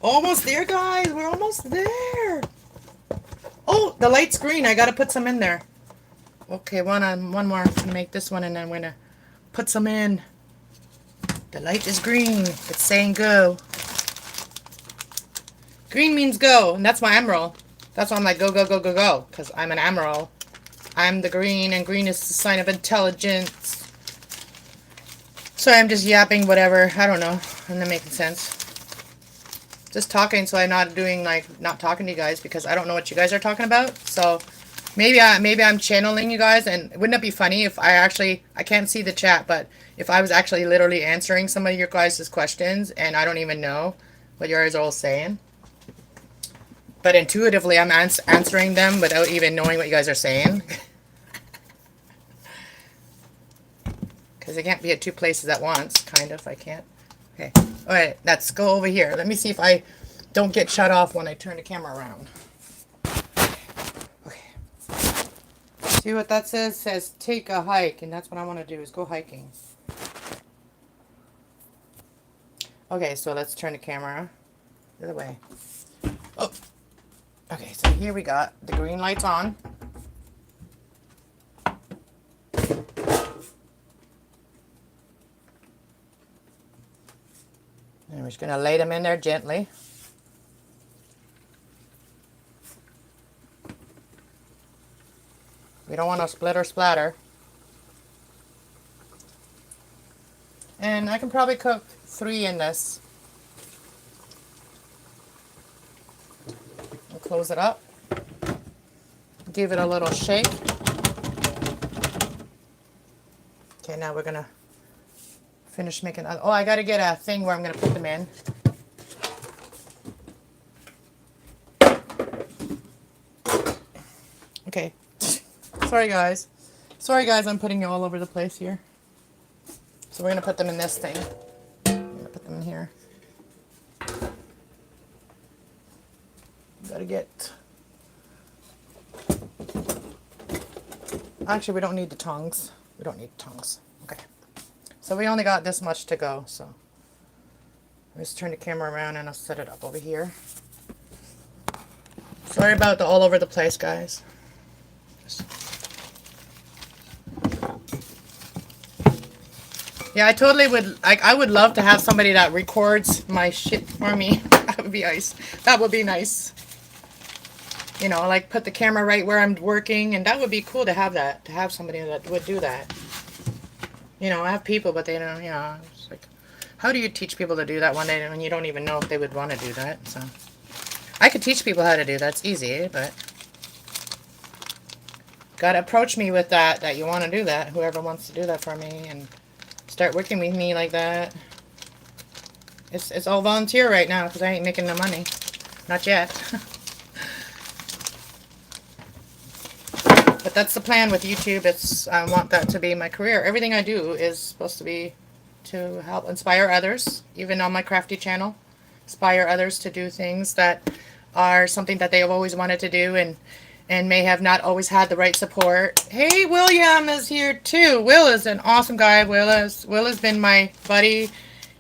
Almost there, guys. We're almost there. Oh, the light's green. I gotta put some in there. Okay, one more. I'm gonna make this one, and then I'm gonna put some in. The light is green. It's saying go. Green means go, and that's my emerald. That's why I'm like go, go, go, go, go, because I'm an emerald. I'm the green, and green is the sign of intelligence. So I'm just yapping whatever. I don't know. I'm not making sense. Just talking, so I'm not doing not talking to you guys, because I don't know what you guys are talking about. So maybe I'm channeling you guys, and wouldn't it be funny if I can't see the chat, but if I was actually literally answering some of your guys' questions, and I don't even know what you guys are all saying. But intuitively, I'm answering them without even knowing what you guys are saying. because it can't be at two places at once. Kind of, I can't. Okay. All right, let's go over here. Let me see if I don't get shut off when I turn the camera around. Okay. See what that says? It says take a hike, and that's what I want to do is go hiking. Okay, so let's turn the camera the other way. Oh. Okay, so here we got the green lights on. And we're just going to lay them in there gently. We don't want to split or splatter. And I can probably cook 3 in this. I'll close it up. Give it a little shake. Okay, now we're going to finish making... Oh, I got to get a thing where I'm going to put them in. Okay. Sorry, guys. Sorry, guys, I'm putting you all over the place here. So we're going to put them in this thing. I'm going to put them in here. Got to get... Actually, we don't need the tongs. We don't need tongs. Okay. So we only got this much to go, so... I'll just turn the camera around and I'll set it up over here. Sorry about the all over the place, guys. Yeah, I totally would, I would love to have somebody that records my shit for me. That would be nice. That would be nice. You know, like put the camera right where I'm working, and that would be cool to have that, to have somebody that would do that. You know, I have people, but they don't, you know, it's like, how do you teach people to do that one day when you don't even know if they would want to do that? So, I could teach people how to do that. It's easy, but gotta approach me with that you want to do that, whoever wants to do that for me, and start working with me like that. It's all volunteer right now because I ain't making no money. Not yet. But that's the plan with YouTube. I want that to be my career. Everything I do is supposed to be to help inspire others, even on my crafty channel. Inspire others to do things that are something that they have always wanted to do and may have not always had the right support. Hey, William is here too. Will is an awesome guy. Will has been my buddy.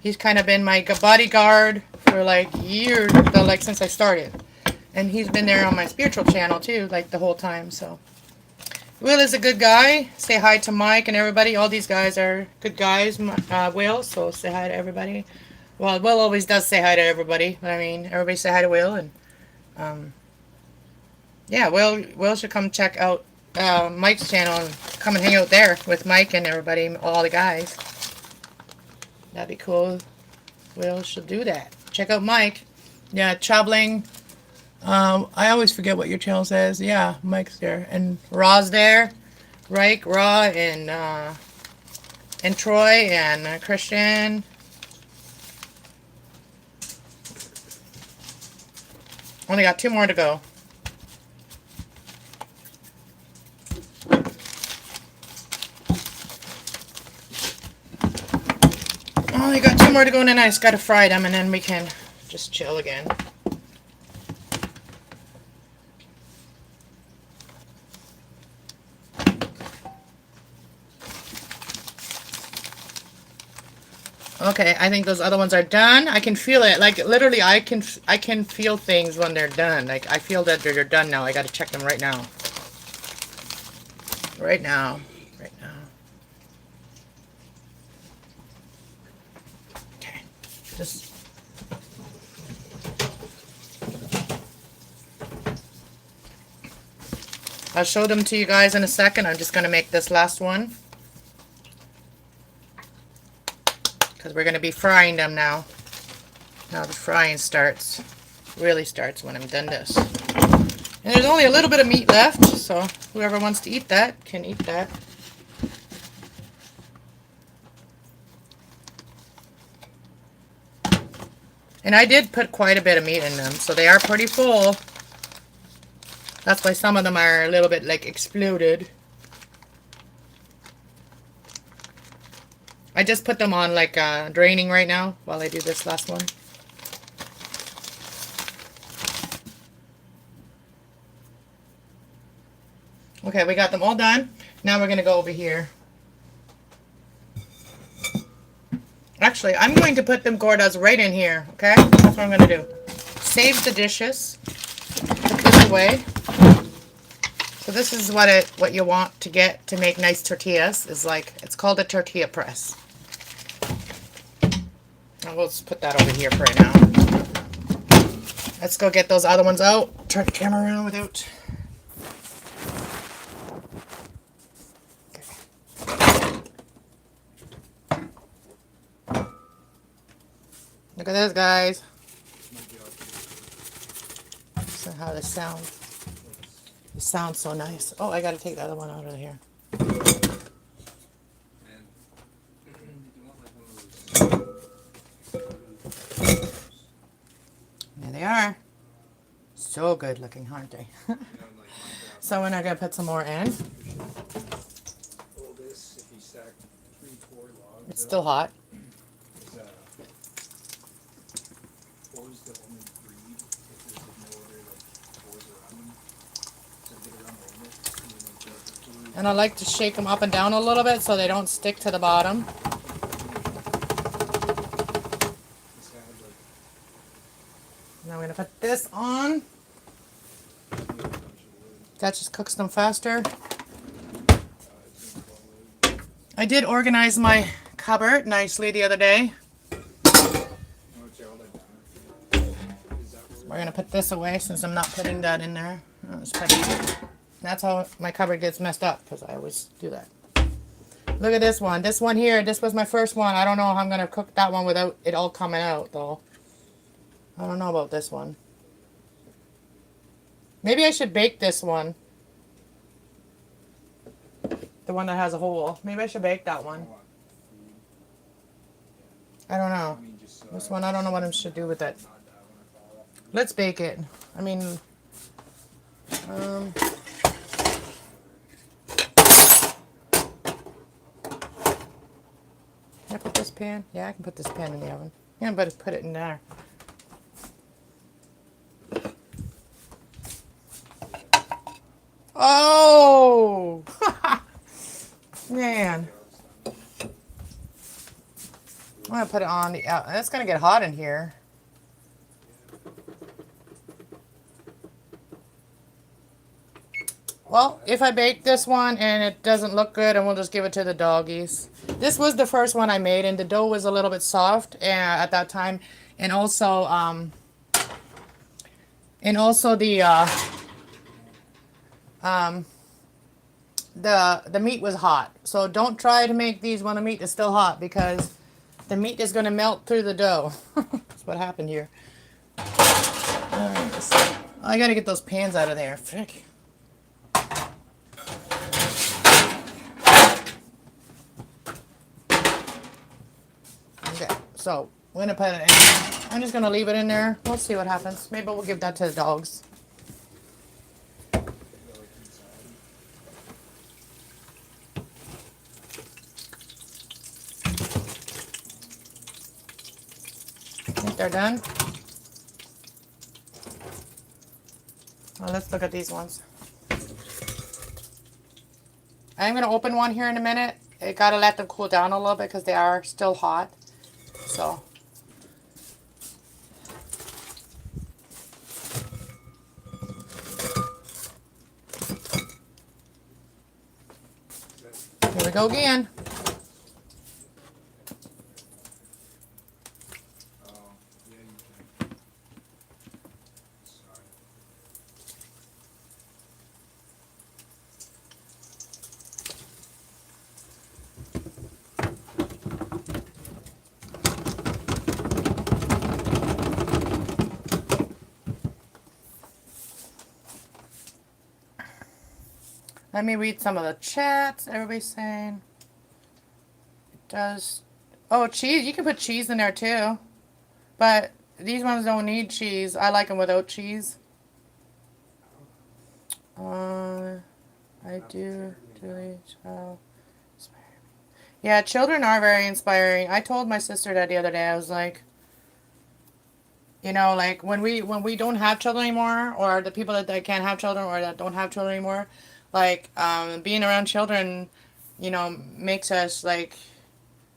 He's kind of been my bodyguard for like years, like since I started. And he's been there on my spiritual channel too, like the whole time. So Will is a good guy. Say hi to Mike and everybody. All these guys are good guys. Will, so say hi to everybody. Well, Will always does say hi to everybody. But I mean, everybody say hi to Will. And yeah, Will should come check out Mike's channel and come and hang out there with Mike and everybody, all the guys. That'd be cool. Will should do that. Check out Mike. Yeah, traveling. I always forget what your channel says. Yeah, Mike's there. And Ra's there. Reich, Ra, and Troy, and Christian. Only got 2 more to go. Only got 2 more to go, and then I just gotta fry them, and then we can just chill again. Okay, I think those other ones are done. I can feel it. Like literally, I can feel things when they're done. Like I feel that they're done now. I gotta check them right now. Right now. Right now. Okay. Just. I'll show them to you guys in a second. I'm just gonna make this last one. Because we're going to be frying them now. Now the frying really starts when I'm done this. And there's only a little bit of meat left, so whoever wants to eat that can eat that. And I did put quite a bit of meat in them, so they are pretty full. That's why some of them are a little bit like exploded. I just put them on like draining right now while I do this last one. Okay, we got them all done. Now we're going to go over here. Actually, I'm going to put them Gourdes right in here, okay? That's what I'm going to do. Save the dishes. Put this away. So this is what you want to get to make nice tortillas. Is like, it's called a tortilla press. And we'll just put that over here for right now. Let's go get those other ones out. Turn the camera around without... Look at this, guys. So how this sounds. It sounds so nice. Oh, I gotta take the other one out of here. Man, did you want like one of those? There they are. So good looking, aren't they? You know, like So we're not gonna put some more in. all this, if you stack 3-4 logs, It's still hot. is, boars that only breed if there's like no other like boars around them. So get around the limit, and then like the food. And I like to shake them up and down a little bit so they don't stick to the bottom. This guy had like Now we're gonna put this on. a bunch of wood. That just cooks them faster. It's gonna fall wood. I did organize my cupboard nicely the other day. Oh, it's all that done. Is that where We're gonna put this away since I'm not putting that in there. Just put it- That's how my cupboard gets messed up because I always do that. Look at this one. This one here, this was my first one. I don't know how I'm gonna cook that one without it all coming out though. I don't know about this one. Maybe I should bake this one. The one that has a hole. Maybe I should bake that one. what? I don't I know. mean, just This one, I don't know what I should do with it. not that one at all. Let's bake it. I mean, um, can I put this pan? Yeah, I can put this pan in the oven. Yeah, but put it in there. Oh! Man. I'm gonna put it on the out. It's gonna get hot in here. Well, if I bake this one and it doesn't look good, and we'll just give it to the doggies. This was the first one I made, and the dough was a little bit soft at that time, and also the meat was hot. So don't try to make these when the meat is still hot because the meat is going to melt through the dough. That's what happened here. Alright, so I got to get those pans out of there. Frick. Okay, so we're going to put it in. I'm just going to leave it in there. We'll see what happens. Maybe we'll give that to the dogs. Think they're done? Well, let's look at these ones. I'm going to open one here in a minute. I got to let them cool down a little bit because they are still hot. So. Here we go again. Oh, yeah, you can. Sorry. Let me read some of the chats. Everybody's saying it does. Oh, cheese. You can put cheese in there too. But these ones don't need cheese. I like them without cheese. I do. Julie, child. Yeah, children are very inspiring. I told my sister that the other day. I was like, you know, like when we don't have children anymore, or the people that can't have children or that don't have children anymore, like being around children, you know, makes us like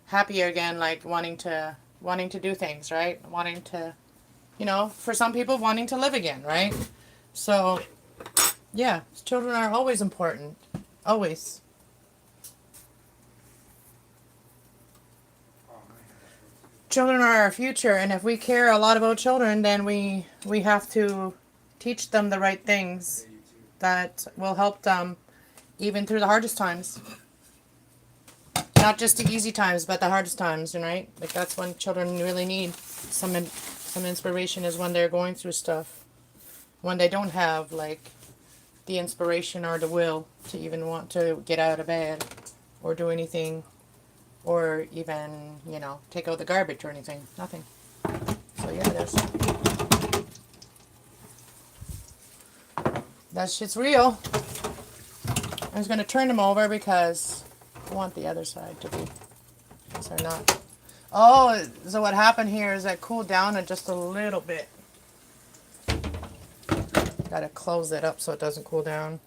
happier again, like wanting to do things, right? Wanting to, you know, for some people wanting to live again, right? So yeah, children are always important, always. Oh, my hand is really Children are our future, and if we care a lot about children, then we have to teach them the right things good. Yeah, you too. that will help them even through the hardest times. Not just the easy times, but the hardest times, right? Like that's when children really need some inspiration is when they're going through stuff, when they don't have like the inspiration or the will to even want to get out of bed or do anything or even, you know, take out the garbage or anything. Nothing. So yeah, that shit's real. I was gonna turn them over because I want the other side to be. Because they're not. Oh, so what happened here is I cooled down just a little bit. Gotta close it up so it doesn't cool down.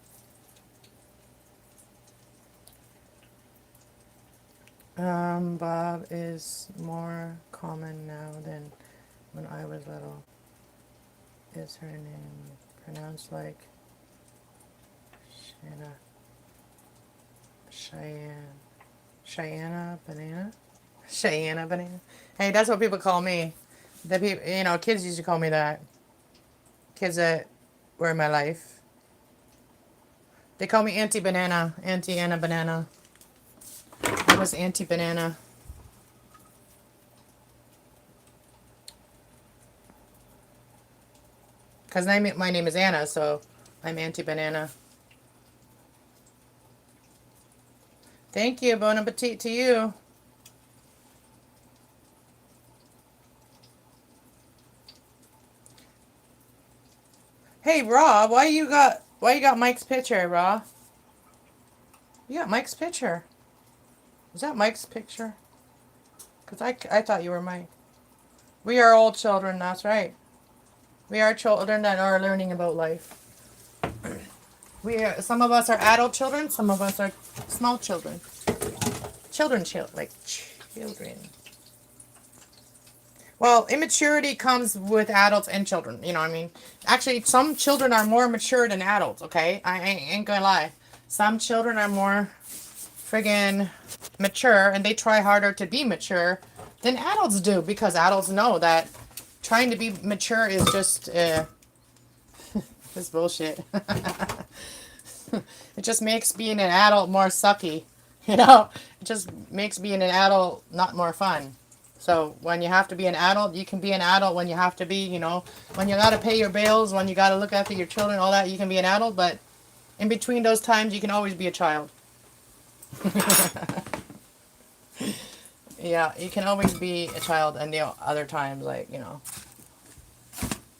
Bob is more common now than when I was little. Is her name pronounced like Shanna? Cheyenne Banana? Cheyenne Banana? Hey, that's what people call me. The people, you know, kids used to call me that. Kids that were in my life. They call me Auntie Banana. Auntie Anna Banana. I was Auntie Banana. Because my name is Anna, so I'm Auntie Banana. Thank you. Bon appetit to you. Hey, Raw, why you got Mike's picture, Raw? You got Mike's picture. Is that Mike's picture? Because I thought you were Mike. We are all children, that's right. We are children that are learning about life. Some of us are adult children, some of us are small children. Children. Well, immaturity comes with adults and children, you know what I mean? Actually, some children are more mature than adults, okay? I ain't gonna lie. Some children are more friggin' mature and they try harder to be mature than adults do because adults know that trying to be mature is just this bullshit. It just makes being an adult more sucky, you know? It just makes being an adult not more fun. So when you have to be an adult, you can be an adult when you have to be, you know, when you gotta pay your bills, when you gotta look after your children, all that, you can be an adult, but in between those times, you can always be a child. Yeah, you can always be a child, and the other times, like, you know.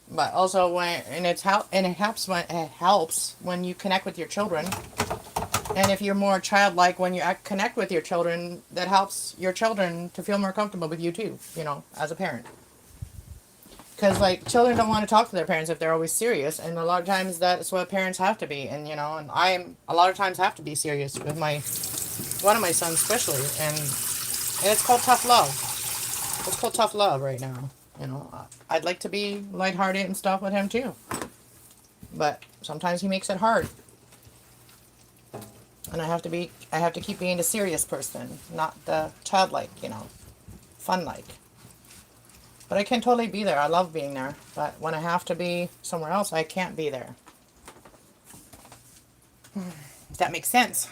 But also when, and it helps when you connect with your children. And if you're more childlike when you connect with your children, that helps your children to feel more comfortable with you too, you know, as a parent. Because, like, children don't want to talk to their parents if they're always serious, and a lot of times that's what parents have to be, and, you know, and I a lot of times have to be serious with one of my sons especially, and it's called tough love. It's called tough love right now, you know. I'd like to be lighthearted and stuff with him too, but sometimes he makes it hard. And I have to keep being the serious person, not the childlike, you know, fun-like. But I can totally be there. I love being there. But when I have to be somewhere else, I can't be there. If that makes sense.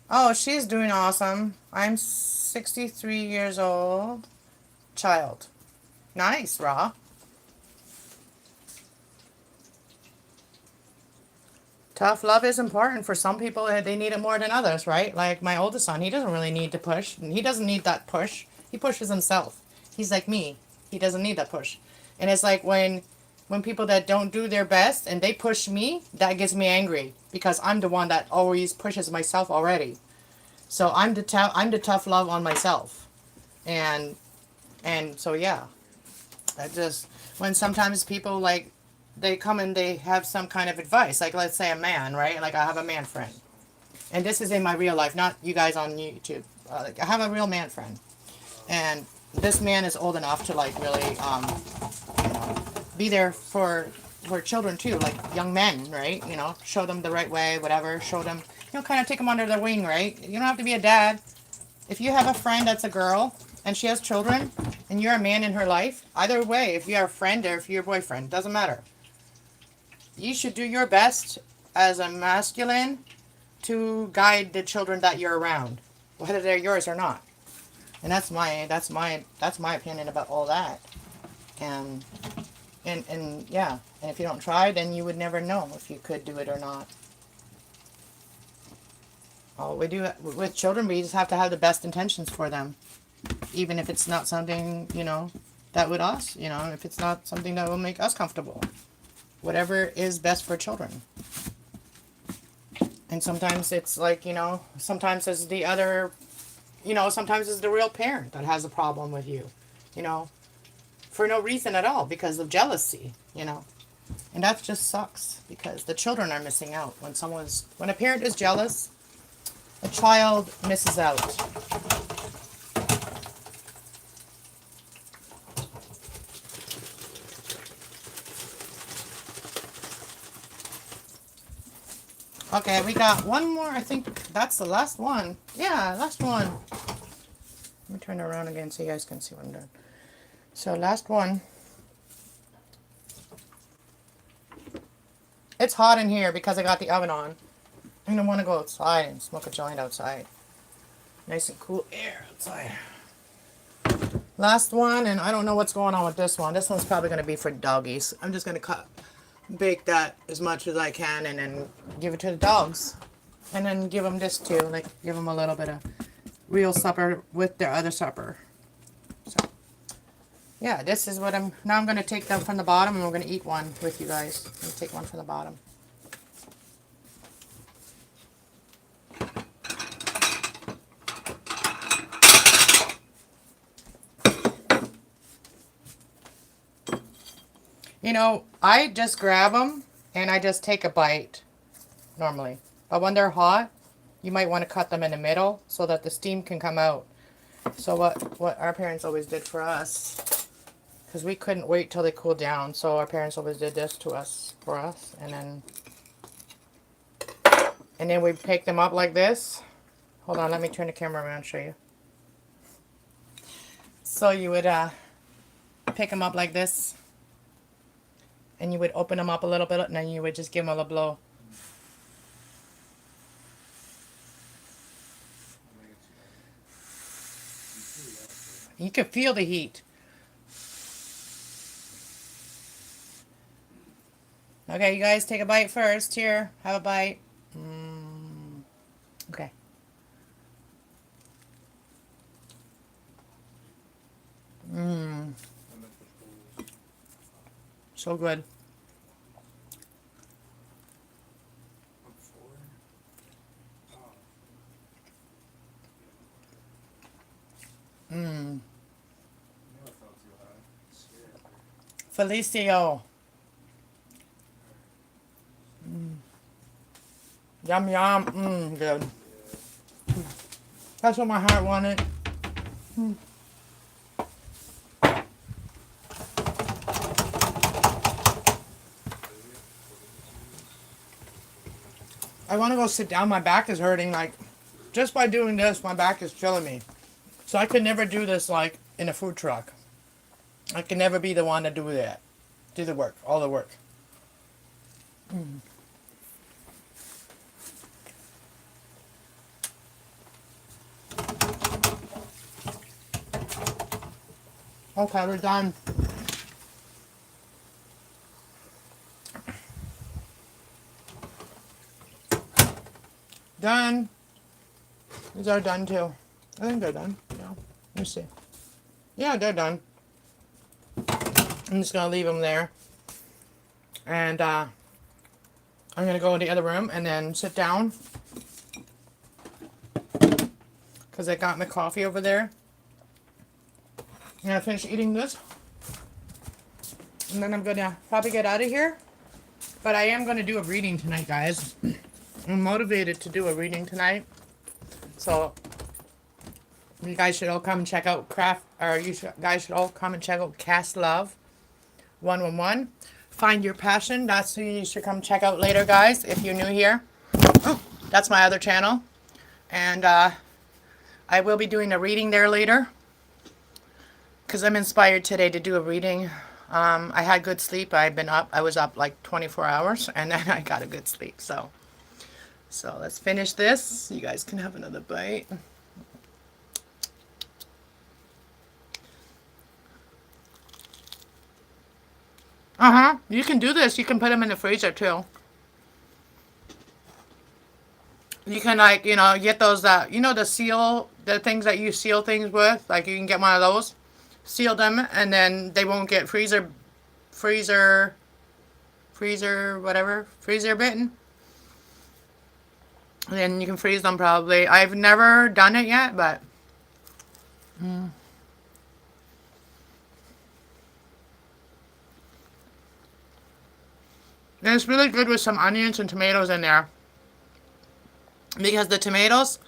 Oh, she's doing awesome. I'm 63 years old. Child. Nice, Raw. Tough love is important for some people. They need it more than others, right? Like my oldest son, he doesn't really need to push. He doesn't need that push. He pushes himself. He's like me. He doesn't need that push. And it's like when when people that don't do their best and they push me, that gets me angry because I'm the one that always pushes myself already. So I'm the tough love on myself, and so yeah, I just when sometimes people like they come and they have some kind of advice, like let's say a man, right? Like I have a man friend, and this is in my real life, not you guys on YouTube. Like I have a real man friend, and this man is old enough to like really be there for children too, like young men, right? You know, show them the right way, whatever. Show them, kind of take them under their wing, right? You don't have to be a dad. If you have a friend that's a girl and she has children, and you're a man in her life, either way, if you're a friend or if you're a boyfriend, doesn't matter. You should do your best as a masculine to guide the children that you're around, whether they're yours or not. And that's my opinion about all that. And yeah, and if you don't try, then you would never know if you could do it or not. All we do with children, we just have to have the best intentions for them, even if it's not something that would us, if it's not something that will make us comfortable. Whatever is best for children. And sometimes it's like sometimes it's the other, sometimes it's the real parent that has a problem with you, for no reason at all because of jealousy, and that just sucks because the children are missing out when a parent is jealous. A child misses out. Okay, we got one more. I think that's the last one. Yeah, last one. Let me turn it around again so you guys can see what I'm doing. So last one. It's hot in here because I got the oven on. I don't want to go outside and smoke a joint outside. Nice and cool air outside. Last one, and I don't know what's going on with this one. This one's probably going to be for doggies. I'm just going to bake that as much as I can and then give it to the dogs. And then give them this too. Like, give them a little bit of real supper with their other supper. So, yeah, this is what now I'm going to take them from the bottom and we're going to eat one with you guys. I'm going to take one from the bottom. I just grab them and I just take a bite normally. But when they're hot, you might want to cut them in the middle so that the steam can come out. So what our parents always did for us, because we couldn't wait till they cooled down, so our parents always did this for us, and then we pick them up like this. Hold on, let me turn the camera around and show you. So you would pick them up like this. And you would open them up a little bit, and then you would just give them a little blow. You can feel the heat. Okay, you guys take a bite first. Here, have a bite. Okay. So good. Felicio. Yum yum. Good. That's what my heart wanted. I want to go sit down. My back is hurting. Like, just by doing this, my back is killing me. So I could never do this, like, in a food truck. I can never be the one to do that. Do the work. All the work. Okay, we're done. Done. These are done too. I think they're done. Yeah. Let me see. Yeah, they're done. I'm just gonna leave them there. And I'm going to go in the other room and then sit down. Because I got my coffee over there. I'm going to finish eating this. And then I'm going to probably get out of here. But I am going to do a reading tonight, guys. I'm motivated to do a reading tonight. So, you guys should all come and check out guys should all come and check out Cast Love 111. Find Your Passion. That's who you should come check out later, guys, if you're new here. Oh, that's my other channel. And I will be doing a reading there later. Because I'm inspired today to do a reading. I had good sleep. I was up like 24 hours. And then I got a good sleep. So let's finish this. You guys can have another bite. You can do this. You can put them in the freezer too. You can get those the things that you seal things with. Like you can get one of those. Seal them and then they won't get freezer bitten. Then you can freeze them probably. I've never done it yet, but and it's really good with some onions and tomatoes in there. Because the tomatoes,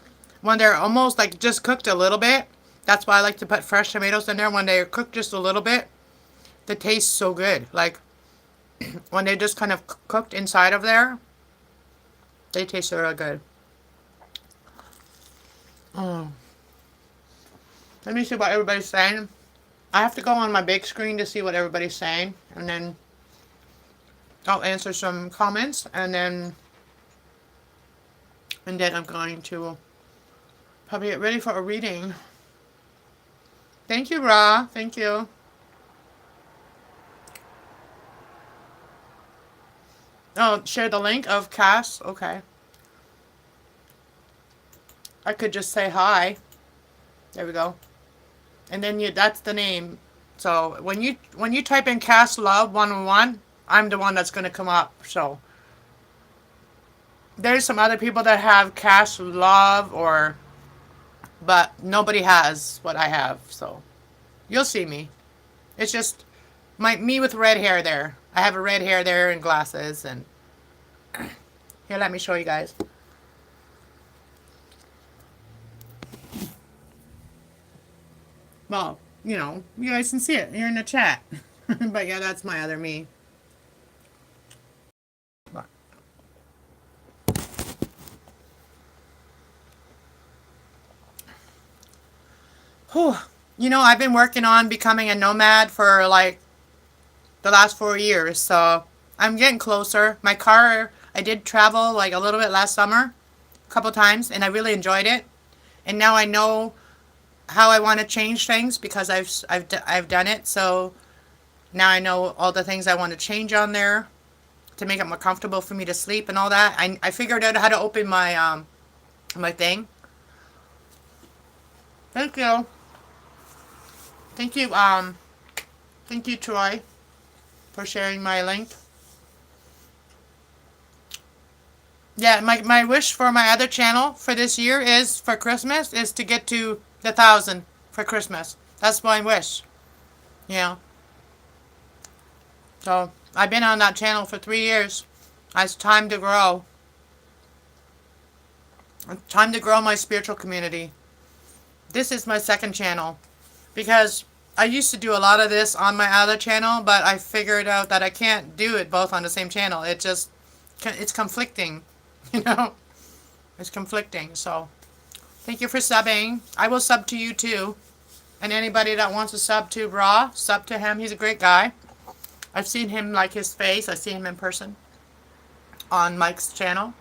when they're almost like just cooked a little bit, that's why I like to put fresh tomatoes in there. When they're cooked just a little bit, the taste's so good. Like, when they're just kind of cooked inside of there, they taste real good. Let me see what everybody's saying. I have to go on my big screen to see what everybody's saying. And then I'll answer some comments. And then I'm going to probably get ready for a reading. Thank you, Ra. Thank you. Oh, share the link of Cass. Okay. I could just say hi. There we go. And then that's the name. So when you type in Cass Love 101, I'm the one that's going to come up. So there's some other people that have Cass Love but nobody has what I have. So you'll see me. It's just me with red hair there. I have a red hair there and glasses and here, let me show you guys. Well, you guys can see it. You're in the chat. But yeah, that's my other me. Whew. I've been working on becoming a nomad for like the last 4 years. So I'm getting closer. My car, I did travel like a little bit last summer, a couple times, and I really enjoyed it. And now I know how I want to change things because I've done it. So now I know all the things I want to change on there to make it more comfortable for me to sleep and all that. I figured out how to open my my thing. Thank you. Thank you, Troy, for sharing my link. Yeah, my wish for my other channel for this year for Christmas is to get to the 1,000 for Christmas. That's my wish. So I've been on that channel for 3 years. It's time to grow. It's time to grow my spiritual community. This is my second channel because I used to do a lot of this on my other channel, but I figured out that I can't do it both on the same channel. It's conflicting, It's conflicting. So thank you for subbing. I will sub to you too. And anybody that wants to sub to Ra, sub to him. He's a great guy. I've seen him, like his face. I've seen him in person on Mike's channel.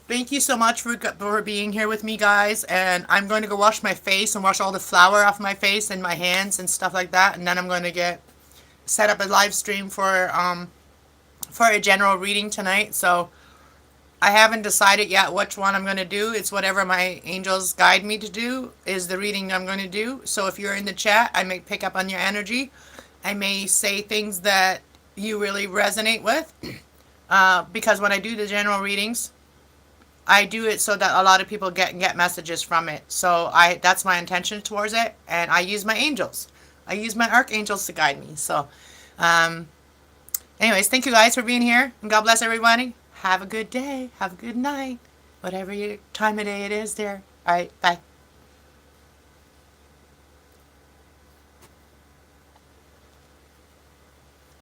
Thank you so much for being here with me, guys. And I'm going to go wash my face and wash all the flour off my face and my hands and stuff like that. And then I'm going to set up a live stream for a general reading tonight. So I haven't decided yet which one I'm going to do. It's whatever my angels guide me to do is the reading I'm going to do. So if you're in the chat, I may pick up on your energy. I may say things that you really resonate with. Because when I do the general readings, I do it so that a lot of people get messages from it. So that's my intention towards it, and I use my angels. I use my archangels to guide me. So, anyways, thank you guys for being here, and God bless everybody. Have a good day. Have a good night. Whatever your time of day it is there. All right, bye.